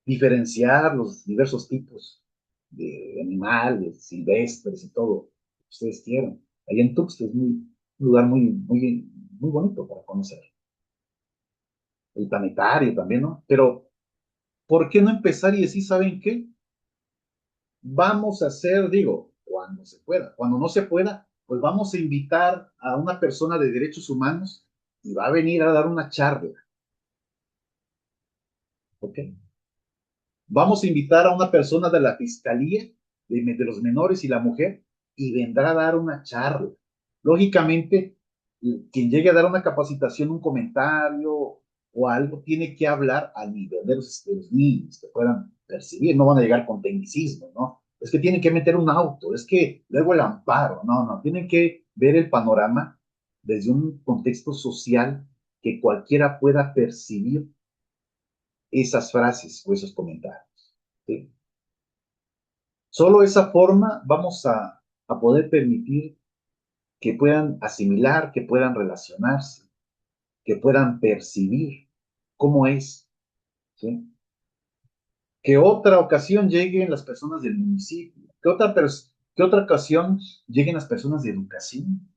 Diferenciar los diversos tipos de animales, silvestres y todo, que ustedes quieran. Allá en Tuxtla es un lugar muy bonito para conocer. El planetario también, ¿no? Pero, ¿por qué no empezar y decir, ¿saben qué? Vamos a hacer, digo, cuando se pueda. Cuando no se pueda, pues vamos a invitar a una persona de derechos humanos y va a venir a dar una charla. ¿Ok? Vamos a invitar a una persona de la Fiscalía de los Menores y la Mujer y vendrá a dar una charla. Lógicamente, quien llegue a dar una capacitación, un comentario o algo, tiene que hablar al nivel de los niños que puedan percibir, no van a llegar con tecnicismo, ¿no? Es que tienen que meter un auto, es que luego el amparo, no, tienen que ver el panorama desde un contexto social que cualquiera pueda percibir esas frases o esos comentarios. ¿Sí? Solo esa forma vamos a poder permitir que puedan asimilar, que puedan relacionarse, que puedan percibir cómo es. ¿Sí? Que otra ocasión lleguen las personas del municipio, que otra ocasión lleguen las personas de educación,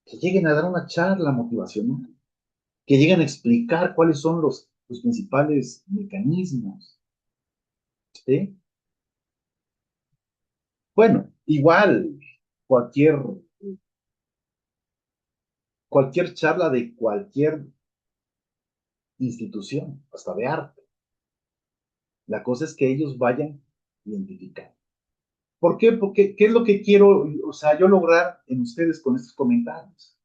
que lleguen a dar una charla motivacional, que lleguen a explicar cuáles son los principales mecanismos. ¿Sí? Bueno, igual cualquier, cualquier charla de cualquier institución, hasta de arte. La cosa es que ellos vayan identificando. ¿Por qué? Porque, ¿qué es lo que quiero, o sea, yo lograr en ustedes con estos comentarios?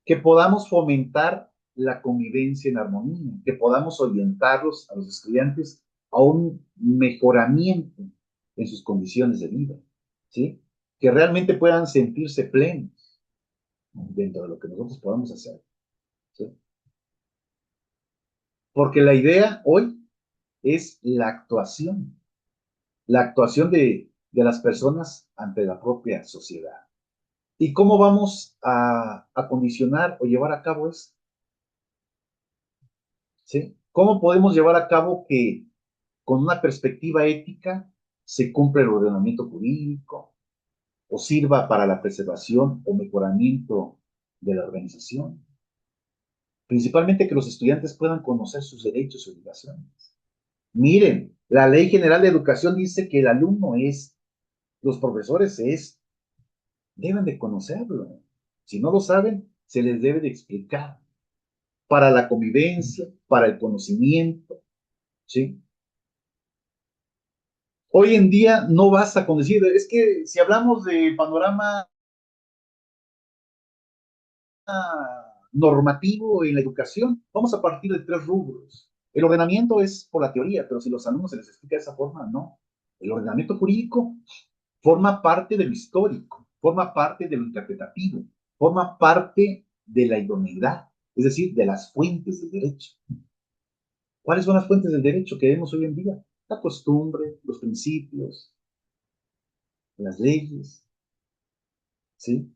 Que podamos fomentar la convivencia en armonía, que podamos orientarlos a los estudiantes a un mejoramiento en sus condiciones de vida, ¿sí? Que realmente puedan sentirse plenos dentro de lo que nosotros podamos hacer, ¿sí? Porque la idea hoy es la actuación de las personas ante la propia sociedad. ¿Y cómo vamos a condicionar o llevar a cabo esto? ¿Sí? ¿Cómo podemos llevar a cabo que con una perspectiva ética se cumpla el ordenamiento jurídico o sirva para la preservación o mejoramiento de la organización? Principalmente que los estudiantes puedan conocer sus derechos y obligaciones. Miren, la Ley General de Educación dice que el alumno es, los profesores deben de conocerlo. Si no lo saben, se les debe de explicar para la convivencia, para el conocimiento, ¿sí? Hoy en día no basta con decir, es que si hablamos del panorama normativo en la educación, vamos a partir de tres rubros. El ordenamiento es por la teoría, pero si los alumnos se les explica de esa forma, no. El ordenamiento jurídico forma parte de lo histórico, forma parte de lo interpretativo, forma parte de la idoneidad, es decir, de las fuentes del derecho. ¿Cuáles son las fuentes del derecho que vemos hoy en día? La costumbre, los principios, las leyes. ¿sí?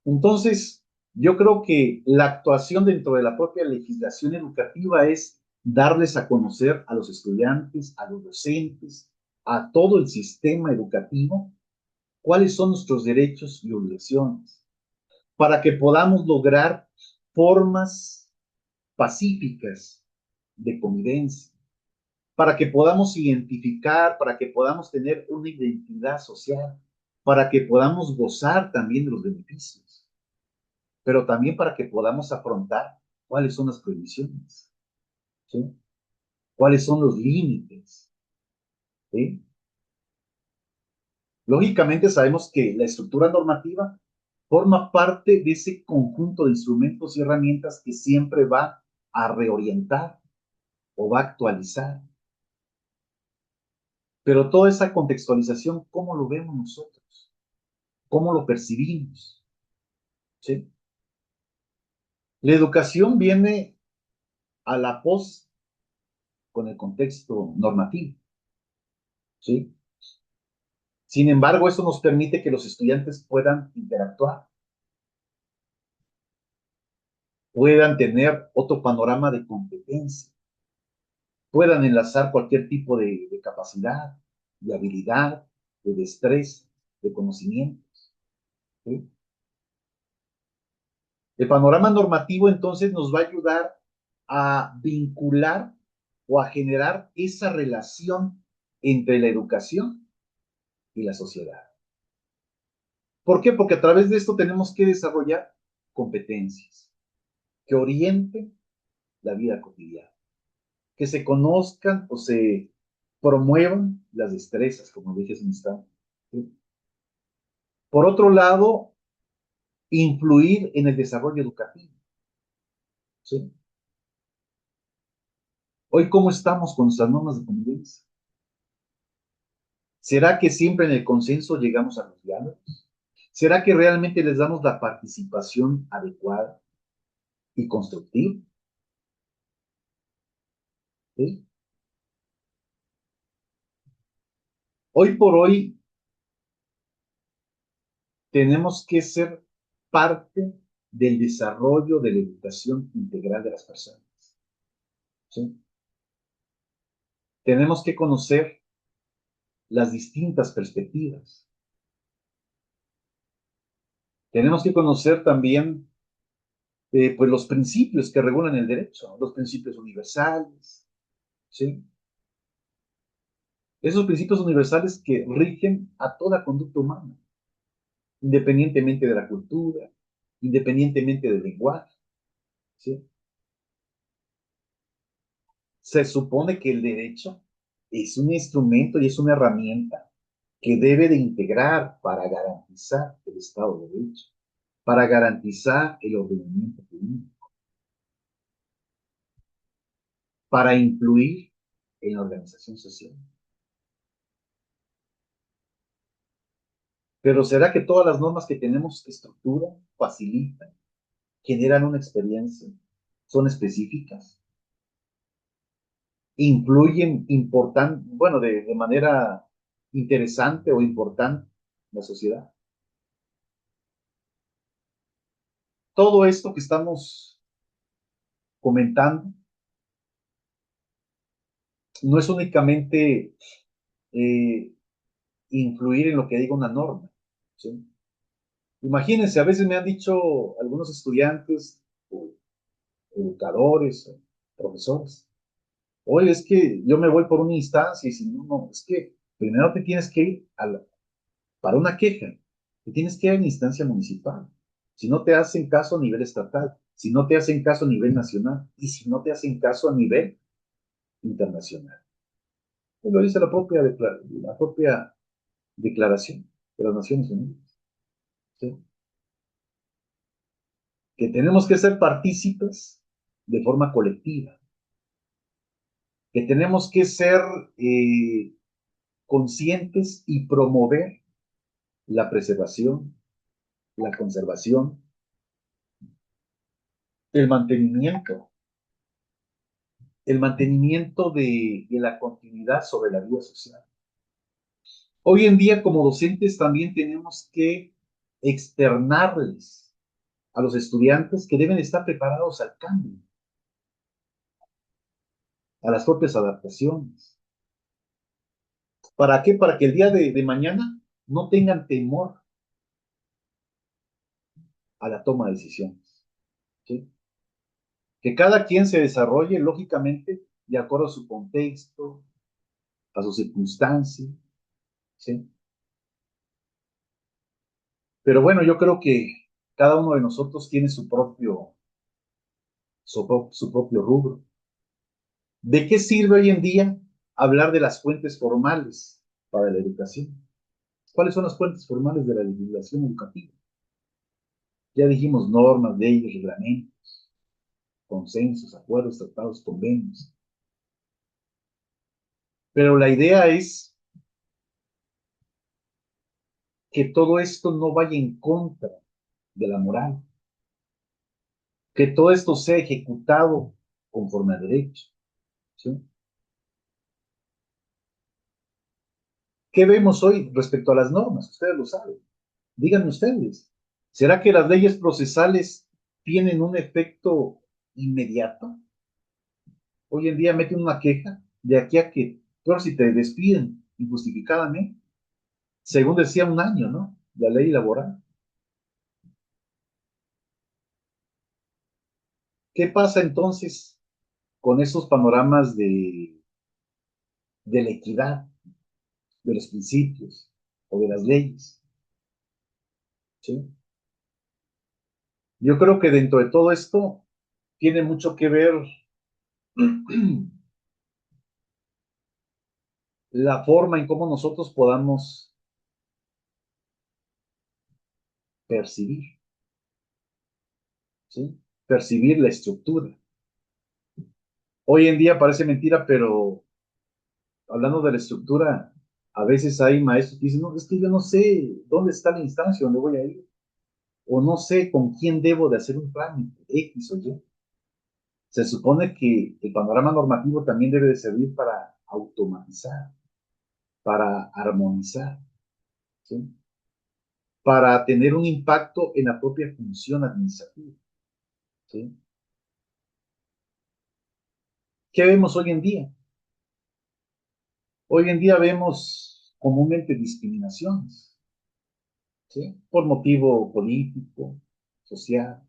Entonces, yo creo que la actuación dentro de la propia legislación educativa es darles a conocer a los estudiantes, a los docentes, a todo el sistema educativo, cuáles son nuestros derechos y obligaciones, para que podamos lograr formas pacíficas de convivencia, para que podamos identificar, para que podamos tener una identidad social, para que podamos gozar también de los beneficios, pero también para que podamos afrontar cuáles son las prohibiciones, ¿sí? Cuáles son los límites, ¿sí? Lógicamente sabemos que la estructura normativa forma parte de ese conjunto de instrumentos y herramientas que siempre va a reorientar o va a actualizar. Pero toda esa contextualización, ¿cómo lo vemos nosotros? ¿Cómo lo percibimos? ¿Sí? La educación viene a la pos con el contexto normativo, ¿sí? Sin embargo, eso nos permite que los estudiantes puedan interactuar, puedan tener otro panorama de competencia, puedan enlazar cualquier tipo de capacidad, de habilidad, de destreza, de conocimientos, ¿sí? El panorama normativo entonces nos va a ayudar a vincular o a generar esa relación entre la educación y la sociedad. ¿Por qué? Porque a través de esto tenemos que desarrollar competencias que orienten la vida cotidiana, que se conozcan o se promuevan las destrezas, como dije hace un instante, ¿sí? Por otro lado, influir en el desarrollo educativo, ¿sí? Hoy, ¿cómo estamos con nuestras normas de convivencia? ¿Será que siempre en el consenso llegamos a los diálogos? ¿Será que realmente les damos la participación adecuada y constructiva? ¿Sí? Hoy por hoy tenemos que ser parte del desarrollo de la educación integral de las personas, ¿sí? Tenemos que conocer las distintas perspectivas. Tenemos que conocer también pues los principios que regulan el derecho, los principios universales, ¿sí? Esos principios universales que rigen a toda conducta humana, independientemente de la cultura, independientemente del lenguaje, ¿sí? Se supone que el derecho es un instrumento y es una herramienta que debe de integrar para garantizar el Estado de Derecho, para garantizar el ordenamiento jurídico, para influir en la organización social. Pero ¿será que todas las normas que tenemos estructuran, facilitan, generan una experiencia, son específicas, influyen bueno, de manera interesante o importante en la sociedad? Todo esto que estamos comentando no es únicamente eh, influir en lo que diga una norma, ¿sí? Imagínense, a veces me han dicho algunos estudiantes, o educadores, o profesores, oye, es que yo me voy por una instancia y si no, no, es que primero te tienes que ir para una queja, te tienes que ir a una instancia municipal. Si no te hacen caso a nivel estatal, si no te hacen caso a nivel nacional y si no te hacen caso a nivel internacional. Y lo dice la propia declaración de las Naciones Unidas, ¿sí? Que tenemos que ser partícipes de forma colectiva, que tenemos que ser conscientes y promover la preservación, la conservación, el mantenimiento, el mantenimiento de la continuidad sobre la vida social. Hoy en día, como docentes, también tenemos que externarles a los estudiantes que deben estar preparados al cambio, a las propias adaptaciones. ¿Para qué? Para que el día de mañana no tengan temor a la toma de decisiones. ¿Sí? Que cada quien se desarrolle lógicamente de acuerdo a su contexto, a su circunstancia. ¿Sí? Pero bueno, yo creo que cada uno de nosotros tiene su propio rubro. ¿De qué sirve hoy en día hablar de las fuentes formales para la educación? ¿Cuáles son las fuentes formales de la legislación educativa? Ya dijimos normas, leyes, reglamentos, consensos, acuerdos, tratados, convenios. Pero la idea es que todo esto no vaya en contra de la moral, que todo esto sea ejecutado conforme a derecho. ¿Sí? ¿Qué vemos hoy respecto a las normas? Ustedes lo saben. Díganme ustedes, ¿será que las leyes procesales tienen un efecto inmediato? Hoy en día meten una queja de aquí a que, pero si te despiden injustificadamente, según decía un año, ¿no? La ley laboral. ¿Qué pasa entonces con esos panoramas de la equidad, de los principios o de las leyes? ¿Sí? Yo creo que dentro de todo esto tiene mucho que ver la forma en cómo nosotros podamos percibir, ¿sí? Percibir la estructura. Hoy en día parece mentira, pero hablando de la estructura, a veces hay maestros que dicen, no, es que yo no sé dónde está la instancia donde voy a ir, o no sé con quién debo de hacer un trámite, X o Y. Se supone que el panorama normativo también debe de servir para automatizar, para armonizar, ¿sí? Para tener un impacto en la propia función administrativa. ¿Sí? ¿Qué vemos hoy en día? Hoy en día vemos comúnmente discriminaciones, ¿sí? Por motivo político, social,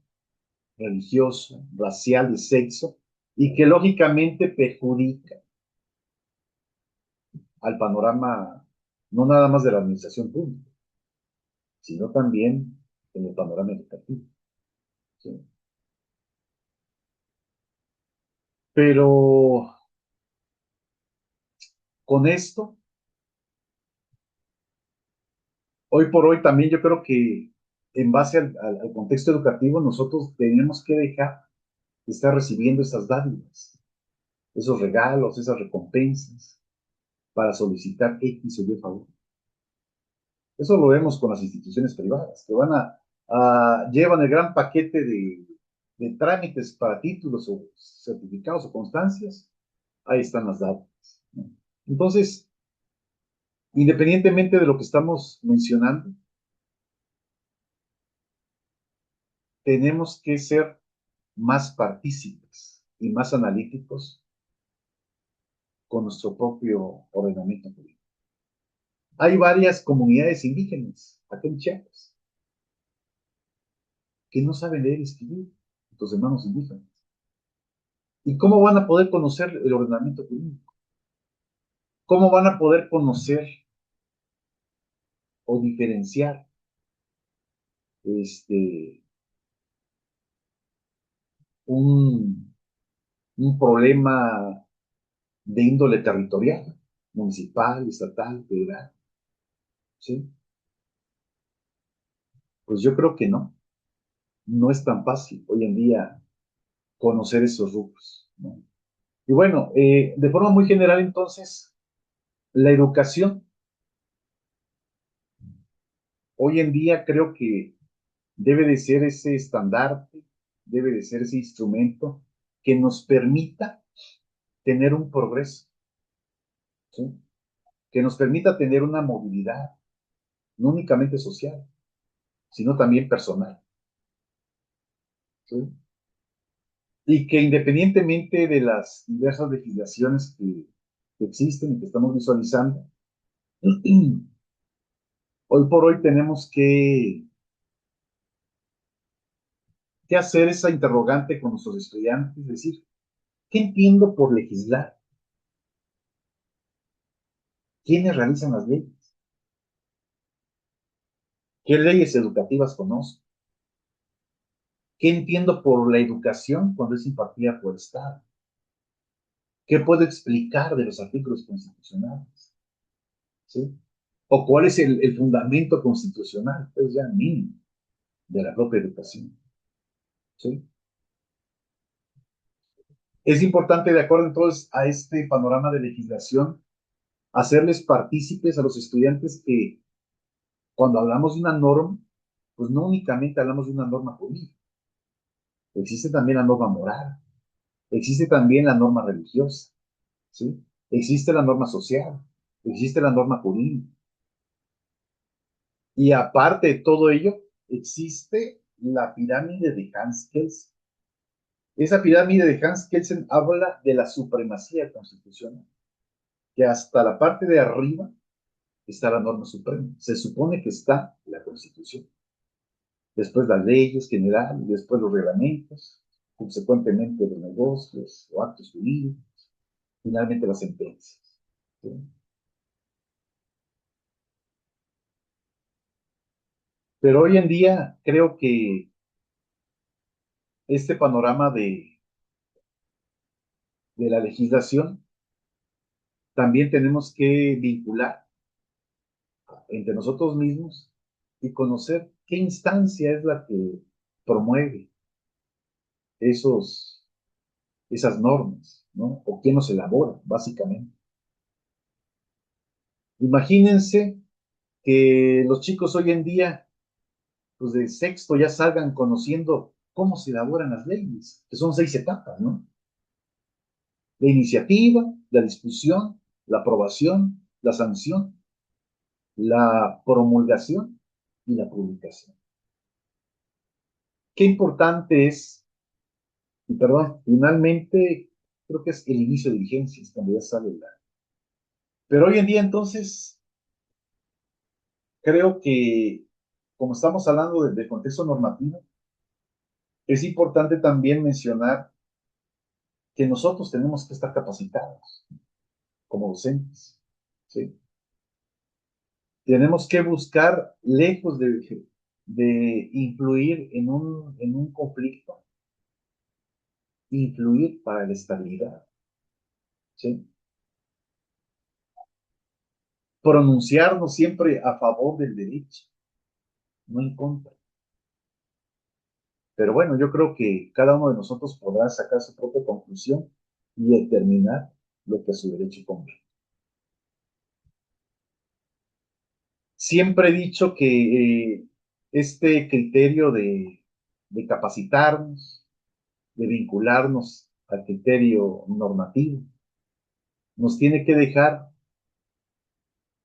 religioso, racial, de sexo, y que lógicamente perjudica al panorama no nada más de la administración pública, sino también en el panorama educativo. ¿Sí? Pero con esto, hoy por hoy también yo creo que en base al contexto educativo nosotros tenemos que dejar de estar recibiendo esas dádivas, esos regalos, esas recompensas para solicitar X o Y favor. Eso lo vemos con las instituciones privadas, que llevan el gran paquete de trámites para títulos o certificados o constancias. Ahí están las datas, ¿no? Entonces, independientemente de lo que estamos mencionando, tenemos que ser más partícipes y más analíticos con nuestro propio ordenamiento político. Hay varias comunidades indígenas acá en Chiapas que no saben leer y escribir, los hermanos indígenas. ¿Y cómo van a poder conocer el ordenamiento jurídico? ¿Cómo van a poder conocer o diferenciar este, un, un problema de índole territorial, municipal, estatal, federal? ¿Sí? Pues yo creo que no. No es tan fácil hoy en día conocer esos rubros, ¿no? Y bueno, de forma muy general entonces, la educación hoy en día creo que debe de ser ese estandarte, debe de ser ese instrumento que nos permita tener un progreso, ¿sí? que nos permita tener una movilidad, no únicamente social, sino también personal. ¿Sí? Y que independientemente de las diversas legislaciones que existen y que estamos visualizando, hoy por hoy tenemos que hacer esa interrogante con nuestros estudiantes, es decir, ¿qué entiendo por legislar? ¿Quiénes realizan las leyes? ¿Qué leyes educativas conozco? ¿Qué entiendo por la educación cuando es impartida por el Estado? ¿Qué puedo explicar de los artículos constitucionales? ¿Sí? ¿O cuál es el fundamento constitucional? Pues ya mínimo de la propia educación. ¿Sí? Es importante, de acuerdo entonces a este panorama de legislación, hacerles partícipes a los estudiantes que cuando hablamos de una norma, pues no únicamente hablamos de una norma jurídica, existe también la norma moral, existe también la norma religiosa, ¿sí? Existe la norma social, existe la norma jurídica. Y aparte de todo ello, existe la pirámide de Hans Kelsen. Esa pirámide de Hans Kelsen habla de la supremacía constitucional, que hasta la parte de arriba está la norma suprema. Se supone que está la Constitución. Después las leyes generales, después los reglamentos, consecuentemente los negocios o actos jurídicos, finalmente las sentencias. ¿Sí? Pero hoy en día creo que este panorama de la legislación también tenemos que vincular entre nosotros mismos y conocer qué instancia es la que promueve esas normas, ¿no? O quién los elabora, básicamente. Imagínense que los chicos hoy en día, pues de sexto, ya salgan conociendo cómo se elaboran las leyes, que son 6 etapas, ¿no? La iniciativa, la discusión, la aprobación, la sanción, la promulgación y la publicación. Qué importante es, y perdón, finalmente creo que es el inicio de vigencias, cuando ya sale la... Pero hoy en día entonces, creo que como estamos hablando de contexto normativo, es importante también mencionar que nosotros tenemos que estar capacitados como docentes, ¿sí? Tenemos que buscar, lejos de influir en un conflicto, influir para la estabilidad, ¿sí? Pronunciarnos siempre a favor del derecho, no en contra. Pero bueno, yo creo que cada uno de nosotros podrá sacar su propia conclusión y determinar lo que a su derecho conviene. Siempre he dicho que este criterio de capacitarnos, de vincularnos al criterio normativo, nos tiene que dejar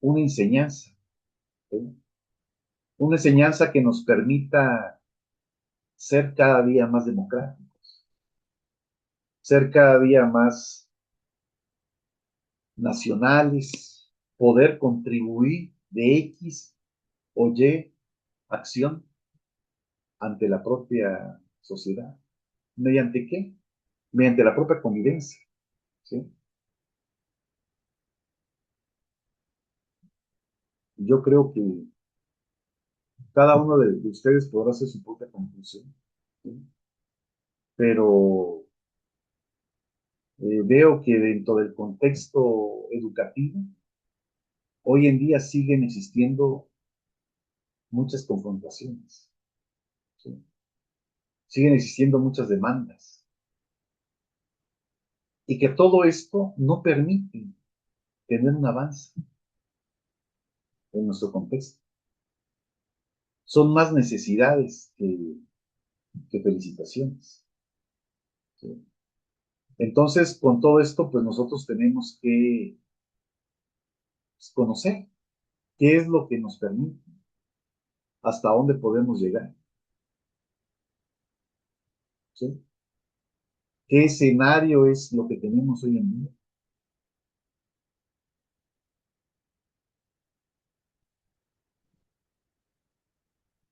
una enseñanza, ¿sí? Una enseñanza que nos permita ser cada día más democráticos, ser cada día más nacionales, poder contribuir de X o Y acción ante la propia sociedad. ¿Mediante qué? Mediante la propia convivencia, ¿sí? Yo creo que cada uno de ustedes podrá hacer su propia conclusión, ¿sí? Pero veo que dentro del contexto educativo, hoy en día siguen existiendo muchas confrontaciones, ¿sí? Siguen existiendo muchas demandas, y que todo esto no permite tener un avance en nuestro contexto. Son más necesidades que felicitaciones, ¿sí? Entonces, con todo esto, pues nosotros tenemos que conocer qué es lo que nos permite, hasta dónde podemos llegar, ¿sí? ¿Qué escenario es lo que tenemos hoy en día?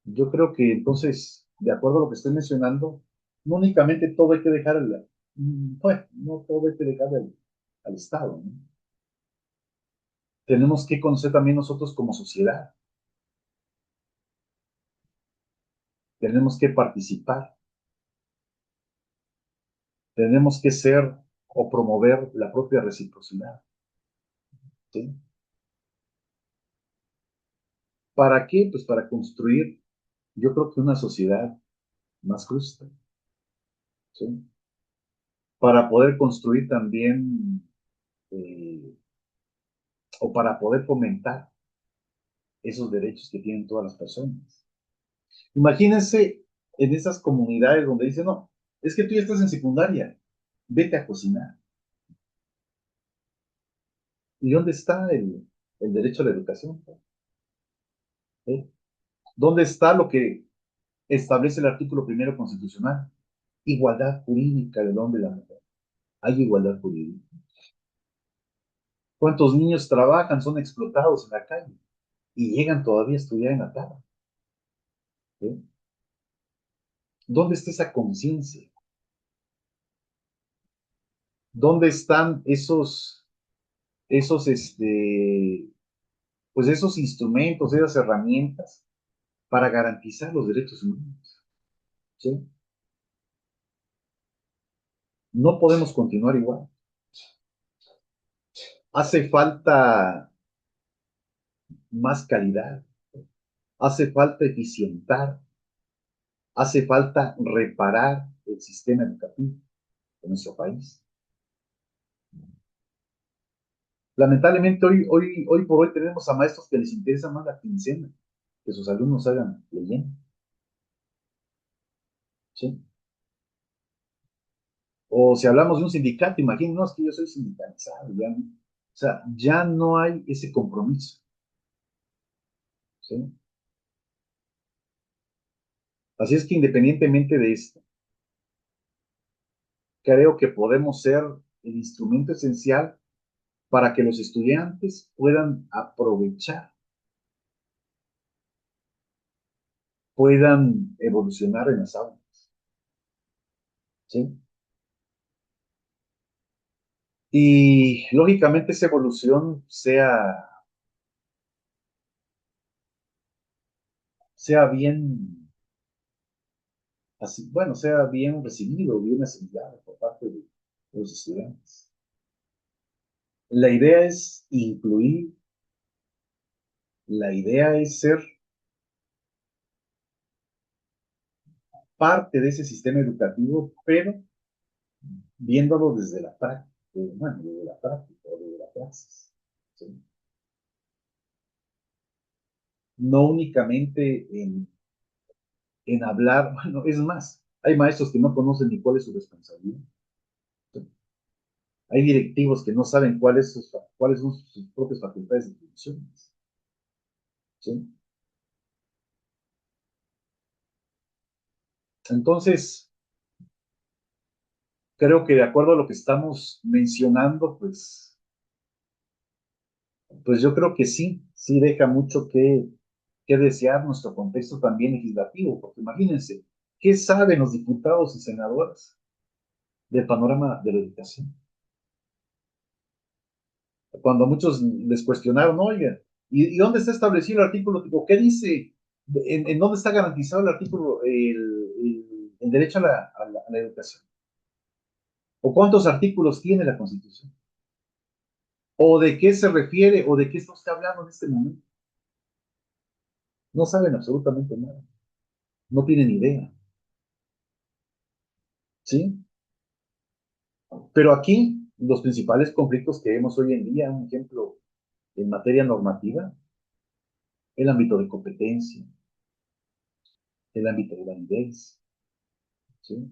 Yo creo que entonces, de acuerdo a lo que estoy mencionando, no únicamente todo hay que dejar bueno, no todo hay que dejar al Estado, ¿no? Tenemos que conocer también nosotros como sociedad, tenemos que participar, tenemos que ser o promover la propia reciprocidad, ¿sí? ¿Para qué? Pues para construir, yo creo que una sociedad más justa, ¿sí? Para poder construir también, eh, o para poder fomentar esos derechos que tienen todas las personas. Imagínense en esas comunidades donde dicen, no, es que tú ya estás en secundaria, vete a cocinar. ¿Y dónde está el derecho a la educación? ¿Eh? ¿Dónde está lo que establece el artículo primero constitucional? Igualdad jurídica del hombre y la mujer. Hay igualdad jurídica. ¿Cuántos niños trabajan, son explotados en la calle y llegan todavía a estudiar en la tarde? ¿Eh? ¿Dónde está esa conciencia? ¿Dónde están esos, pues esos instrumentos, esas herramientas para garantizar los derechos humanos? ¿Sí? No podemos continuar igual. Hace falta más calidad, hace falta eficientar, hace falta reparar el sistema educativo de nuestro país. Lamentablemente hoy por hoy tenemos a maestros que les interesa más la quincena, que sus alumnos hagan leyendo. ¿Sí? O si hablamos de un sindicato, imagínenos que yo soy sindicalizado, ya, o sea, ya no hay ese compromiso. ¿Sí? Así es que independientemente de esto, creo que podemos ser el instrumento esencial para que los estudiantes puedan aprovechar, puedan evolucionar en las aulas. ¿Sí? Y lógicamente esa evolución sea bien, así, bueno, sea bien recibido, bien asimilado por parte de los estudiantes. La idea es incluir, la idea es ser parte de ese sistema educativo, pero viéndolo desde la práctica, bueno, desde la práctica o desde la praxis. ¿Sí? No únicamente en hablar, bueno, es más, hay maestros que no conocen ni cuál es su responsabilidad. ¿Sí? Hay directivos que no saben cuáles son sus propias facultades y funciones. ¿Sí? Entonces, creo que de acuerdo a lo que estamos mencionando, pues yo creo que sí deja mucho que desear nuestro contexto también legislativo, porque imagínense, ¿qué saben los diputados y senadores del panorama de la educación? Cuando muchos les cuestionaron, oye, ¿y dónde está establecido el artículo? ¿O qué dice? ¿En dónde está garantizado el artículo, el derecho a la educación? ¿O cuántos artículos tiene la Constitución? ¿O de qué se refiere? ¿O de qué está usted hablando en este momento? No saben absolutamente nada. No tienen idea. ¿Sí? Pero aquí, los principales conflictos que vemos hoy en día, un ejemplo, en materia normativa, el ámbito de competencia, el ámbito de validez, ¿sí?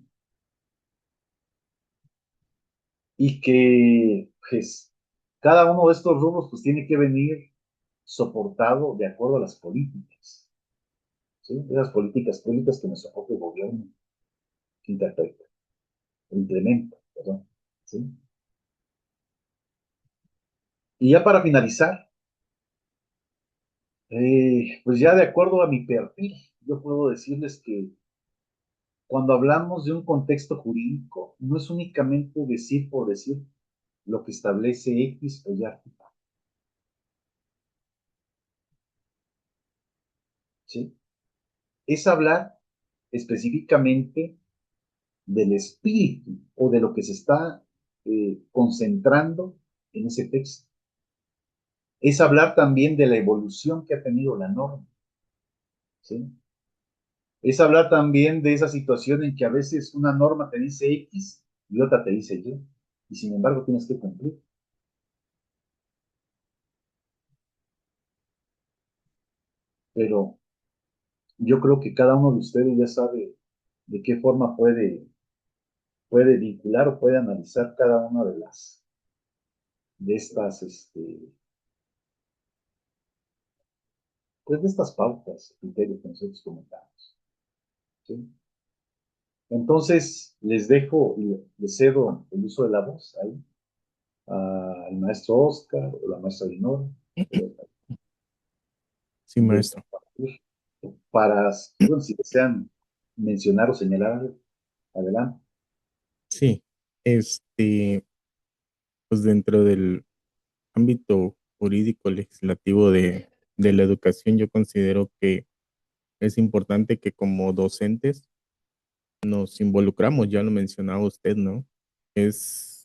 Y que, pues, cada uno de estos rubros, pues, tiene que venir soportado de acuerdo a las políticas, ¿sí? Esas políticas públicas que nos soporta el gobierno, que interpreta, o implementa, perdón, ¿sí? Y ya para finalizar, pues ya de acuerdo a mi perfil, yo puedo decirles que cuando hablamos de un contexto jurídico, no es únicamente decir por decir lo que establece X o Y artículo, ¿sí? Es hablar específicamente del espíritu o de lo que se está concentrando en ese texto. Es hablar también de la evolución que ha tenido la norma, ¿sí? Es hablar también de esa situación en que a veces una norma te dice X y otra te dice Y, y sin embargo tienes que cumplir. Pero yo creo que cada uno de ustedes ya sabe de qué forma puede vincular o puede analizar cada una de estas, pues de estas pautas, criterios que nosotros comentamos, ¿sí? Entonces, les dejo y les cedo el uso de la voz ahí al maestro Oscar o la maestra Dinora Sí, de maestro. compartir para, bueno, si desean mencionar o señalar algo, adelante. Sí, pues dentro del ámbito jurídico legislativo de la educación, yo considero que es importante que como docentes nos involucramos, ya lo mencionaba usted, ¿no?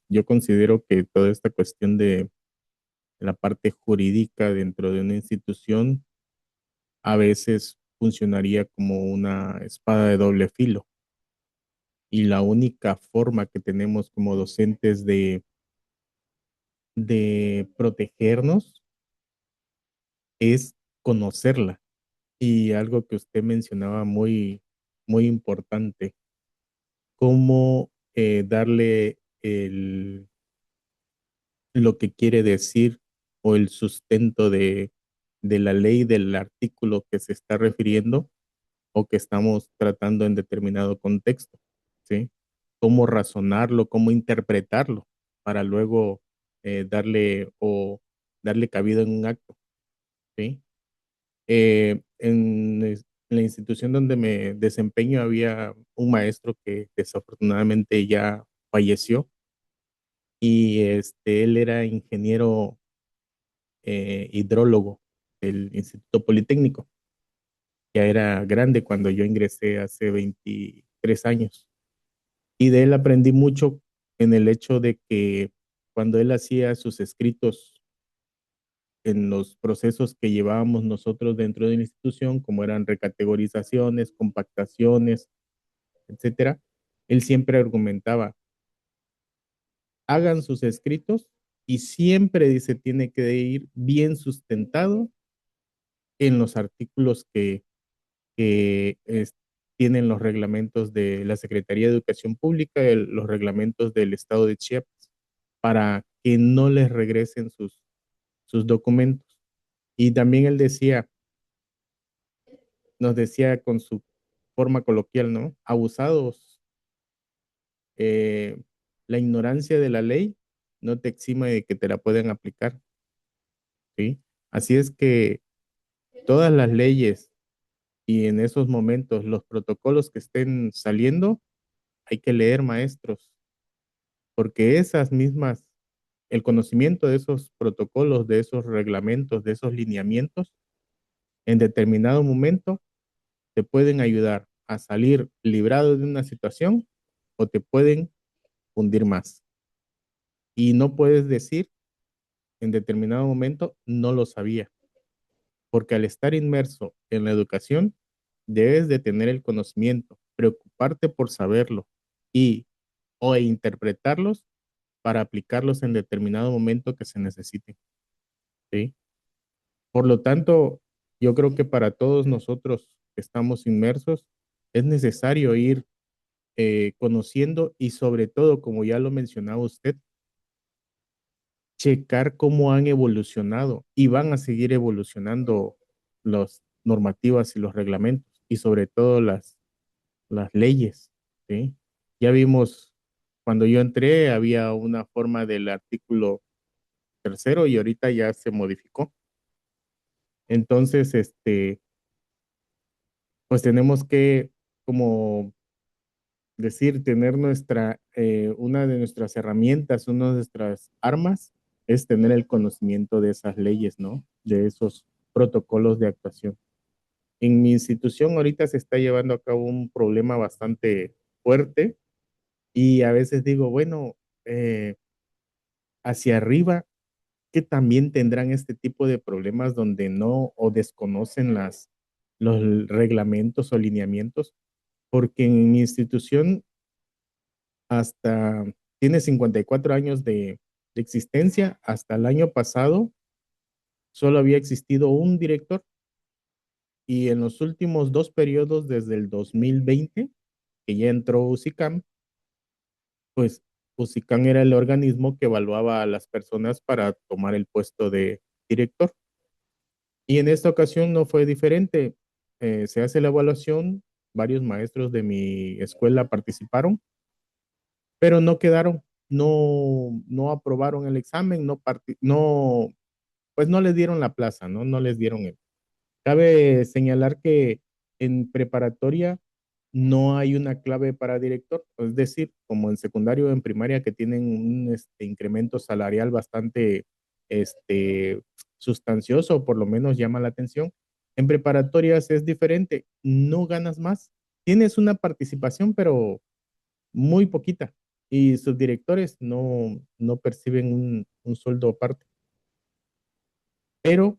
Yo considero que toda esta cuestión de la parte jurídica dentro de una institución a veces funcionaría como una espada de doble filo. Y la única forma que tenemos como docentes de protegernos es conocerla. Y algo que usted mencionaba muy importante, cómo darle lo que quiere decir o el sustento de la ley del artículo que se está refiriendo o que estamos tratando en determinado contexto, ¿sí? Cómo razonarlo, cómo interpretarlo para luego darle cabida en un acto, ¿sí? En la institución donde me desempeño había un maestro que desafortunadamente ya falleció y él era ingeniero hidrólogo del Instituto Politécnico. Ya era grande cuando yo ingresé hace 23 años. Y de él aprendí mucho en el hecho de que cuando él hacía sus escritos en los procesos que llevábamos nosotros dentro de la institución, como eran recategorizaciones, compactaciones, etcétera, él siempre argumentaba, hagan sus escritos y siempre dice, tiene que ir bien sustentado en los artículos que tienen los reglamentos de la Secretaría de Educación Pública, los reglamentos del Estado de Chiapas, para que no les regresen sus documentos. Y también él nos decía con su forma coloquial, ¿no? Abusados, eh, la ignorancia de la ley no te exime de que te la puedan aplicar, ¿sí? Así es que todas las leyes y en esos momentos los protocolos que estén saliendo, hay que leer, maestros, porque el conocimiento de esos protocolos, de esos reglamentos, de esos lineamientos, en determinado momento te pueden ayudar a salir librado de una situación o te pueden hundir más. Y no puedes decir en determinado momento no lo sabía, porque al estar inmerso en la educación, debes de tener el conocimiento, preocuparte por saberlo y o interpretarlos para aplicarlos en determinado momento que se necesite, ¿sí? Por lo tanto, yo creo que para todos nosotros que estamos inmersos, es necesario ir conociendo y sobre todo, como ya lo mencionaba usted, checar cómo han evolucionado y van a seguir evolucionando las normativas y los reglamentos y sobre todo las leyes, ¿sí? Ya vimos, cuando yo entré había una forma del artículo tercero y ahorita ya se modificó. Entonces, pues tenemos que, como decir, tener una de nuestras herramientas, una de nuestras armas, es tener el conocimiento de esas leyes, ¿no? De esos protocolos de actuación. En mi institución ahorita se está llevando a cabo un problema bastante fuerte y a veces digo, bueno, eh, hacia arriba, que también tendrán este tipo de problemas donde no o desconocen los reglamentos o lineamientos, porque en mi institución hasta tiene 54 años de existencia. Hasta el año pasado solo había existido un director y en los últimos dos periodos, desde el 2020, que ya entró UCICAM, pues UCICAM era el organismo que evaluaba a las personas para tomar el puesto de director. Y en esta ocasión no fue diferente. Se hace la evaluación, varios maestros de mi escuela participaron, pero no quedaron, no aprobaron el examen, pues no les dieron la plaza, ¿no? No les dieron el. Cabe señalar que en preparatoria no hay una clave para director, es decir, como en secundario o en primaria que tienen un incremento salarial bastante este, sustancioso, por lo menos llama la atención. En preparatorias es diferente, no ganas más, tienes una participación, pero muy poquita, y sus directores no perciben un sueldo aparte, pero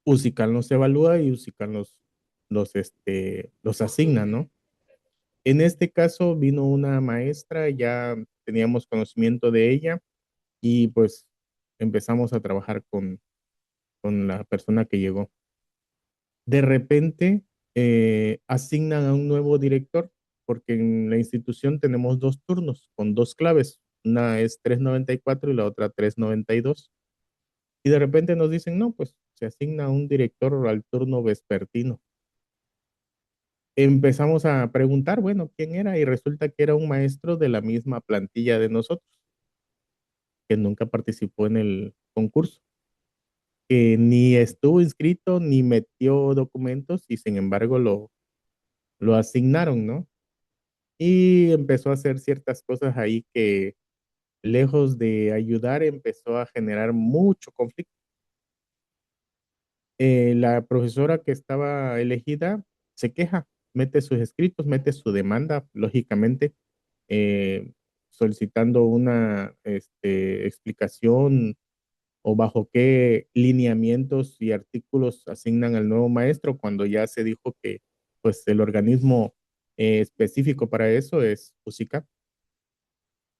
UCICAL los evalúa y UCICAL los asigna, ¿no? En este caso vino una maestra, ya teníamos conocimiento de ella y pues empezamos a trabajar con la persona que llegó. De repente asignan a un nuevo director porque en la institución tenemos dos turnos con dos claves. Una es 394 y la otra 392. Y de repente nos dicen, no, pues se asigna un director al turno vespertino. Empezamos a preguntar, bueno, quién era, y resulta que era un maestro de la misma plantilla de nosotros, que nunca participó en el concurso, que ni estuvo inscrito ni metió documentos y sin embargo lo asignaron, ¿no? Y empezó a hacer ciertas cosas ahí que lejos de ayudar empezó a generar mucho conflicto. La profesora que estaba elegida se queja, mete sus escritos, mete su demanda, lógicamente, eh, solicitando una explicación o bajo qué lineamientos y artículos asignan al nuevo maestro cuando ya se dijo que pues el organismo específico para eso es UCICAP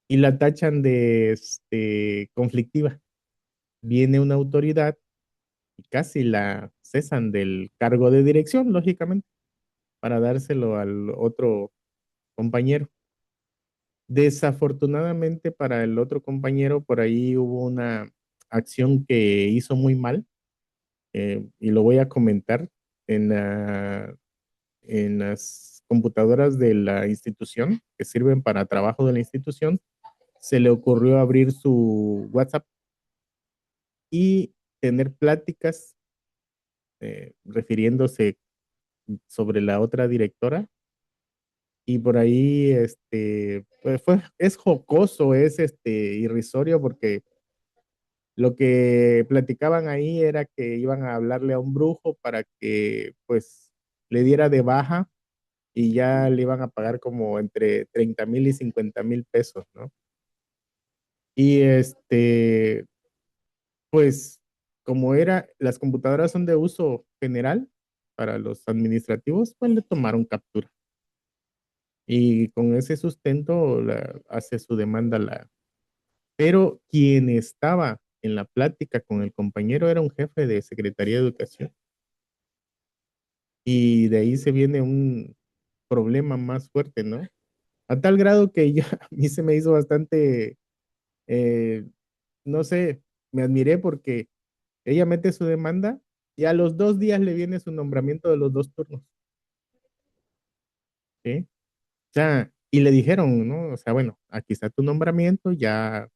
y la tachan de conflictiva. Viene una autoridad y casi la cesan del cargo de dirección, lógicamente, para dárselo al otro compañero. Desafortunadamente para el otro compañero, por ahí hubo una acción que hizo muy mal, y lo voy a comentar en en las computadoras de la institución que sirven para trabajo de la institución. Se le ocurrió abrir su WhatsApp y tener pláticas refiriéndose sobre la otra directora y por ahí pues es jocoso, es irrisorio porque lo que platicaban ahí era que iban a hablarle a un brujo para que pues le diera de baja y ya le iban a pagar como entre 30,000 y 50,000 pesos, ¿no? Y pues como las computadoras son de uso general para los administrativos, pues le tomaron captura. Y con ese sustento hace su demanda Pero quien estaba en la plática con el compañero era un jefe de Secretaría de Educación. Y de ahí se viene un problema más fuerte, ¿no? A tal grado que ya a mí se me hizo bastante no sé, me admiré porque ella mete su demanda y a los 2 días le viene su nombramiento de los 2 turnos, ¿sí? O sea, y le dijeron, ¿no? O sea, bueno, aquí está tu nombramiento, ya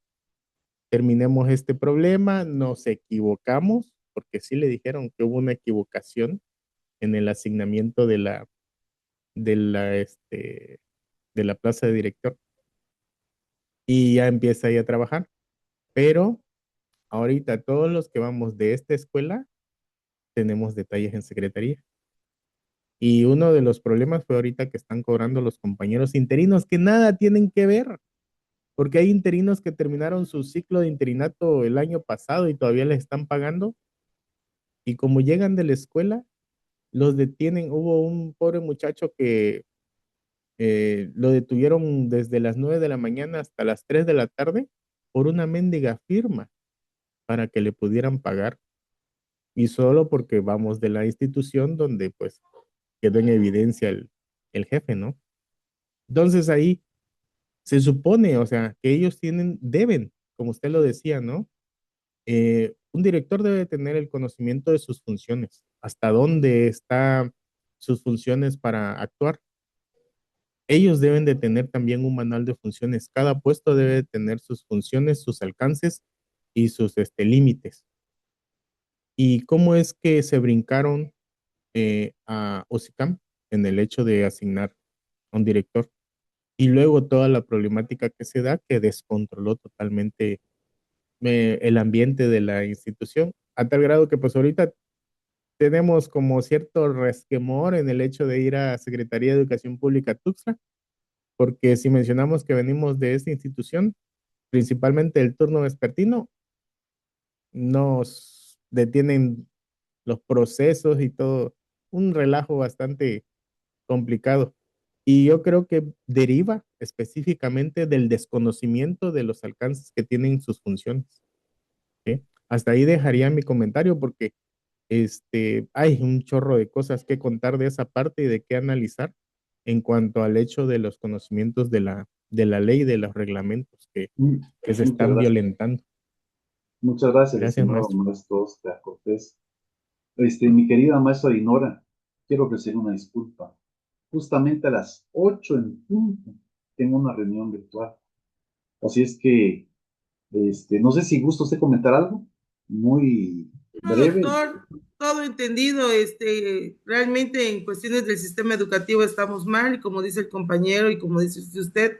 terminemos este problema, nos equivocamos, porque sí le dijeron que hubo una equivocación en el asignamiento de la, este, de la plaza de director y ya empieza ahí a trabajar. Pero ahorita todos los que vamos de esta escuela tenemos detalles en secretaría. Y uno de los problemas fue ahorita que están cobrando los compañeros interinos que nada tienen que ver, porque hay interinos que terminaron su ciclo de interinato el año pasado y todavía les están pagando. Y como llegan de la escuela, los detienen. Hubo un pobre muchacho que lo detuvieron desde las 9 de la mañana hasta las 3 de la tarde por una mendiga firma para que le pudieran pagar. Y solo porque vamos de la institución donde pues quedó en evidencia el jefe, ¿no? Entonces ahí se supone, o sea, que ellos deben, como usted lo decía, ¿no? Un director debe tener el conocimiento de sus funciones, hasta dónde están sus funciones para actuar. Ellos deben de tener también un manual de funciones. Cada puesto debe de tener sus funciones, sus alcances y sus límites. ¿Y cómo es que se brincaron a OSICAM en el hecho de asignar a un director? Y luego toda la problemática que se da que descontroló totalmente el ambiente de la institución, a tal grado que pues ahorita tenemos como cierto resquemor en el hecho de ir a Secretaría de Educación Pública Tuxtla, porque si mencionamos que venimos de esta institución, principalmente el turno vespertino, nos detienen los procesos y todo, un relajo bastante complicado. Y yo creo que deriva específicamente del desconocimiento de los alcances que tienen sus funciones, ¿sí? Hasta ahí dejaría mi comentario porque hay un chorro de cosas que contar de esa parte y de qué analizar en cuanto al hecho de los conocimientos de la ley, de los reglamentos Mm, que se Muchas están gracias. violentando. Muchas gracias, Gracias, estimado maestro. maestro Oscar Cortés. Mi querida maestra Dinora, quiero ofrecer una disculpa. Justamente a las 8 en punto tengo una reunión virtual. Así es que, no sé si gusta usted comentar algo muy No, breve. doctor, todo entendido. Realmente en cuestiones del sistema educativo estamos mal y como dice el compañero y como dice usted,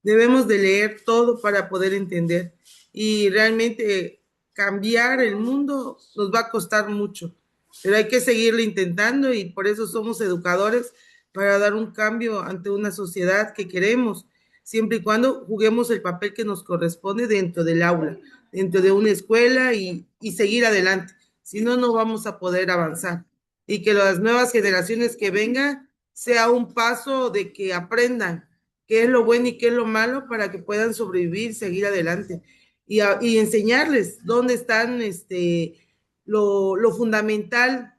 debemos de leer todo para poder entender. Y realmente cambiar el mundo nos va a costar mucho, pero hay que seguirlo intentando y por eso somos educadores para dar un cambio ante una sociedad que queremos, siempre y cuando juguemos el papel que nos corresponde dentro del aula, dentro de una escuela y seguir adelante. Si no, no vamos a poder avanzar. Y que las nuevas generaciones que vengan sea un paso de que aprendan qué es lo bueno y qué es lo malo para que puedan sobrevivir, seguir adelante y enseñarles dónde están lo fundamental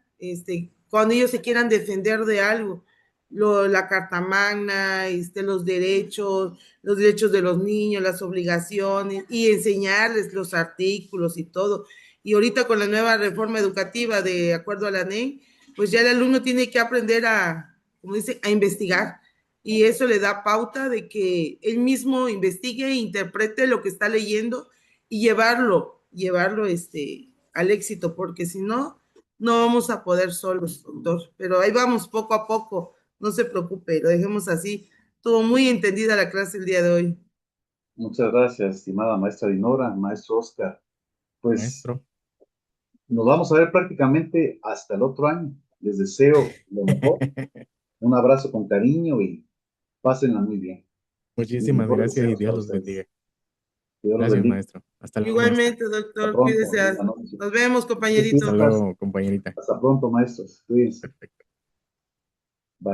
cuando ellos se quieran defender de algo. La Carta Magna, los derechos de los niños, las obligaciones y enseñarles los artículos y todo. Y ahorita con la nueva reforma educativa de acuerdo a la NEM, pues ya el alumno tiene que aprender como dice, a investigar. Y eso le da pauta de que él mismo investigue e interprete lo que está leyendo y llevarlo al éxito, porque si no, no vamos a poder solos, doctor. Pero ahí vamos poco a poco, no se preocupe, lo dejemos así. Estuvo muy entendida la clase el día de hoy. Muchas gracias, estimada maestra Dinora, maestro Oscar. Pues Maestro. nos vamos a ver prácticamente hasta el otro año. Les deseo lo mejor. Un abrazo con cariño y pásenla muy bien. Mis Muchísimas mejores gracias y deseos Dios para los ustedes. bendiga. Que Dios los Gracias, bendiga. maestro. Hasta luego, maestra. Igualmente, Hasta doctor, pronto. cuídese. Buenas noches. Nos vemos, Muchas compañerito. Hasta gracias. luego, compañerita. Hasta pronto, maestros. Cuídense. Perfecto.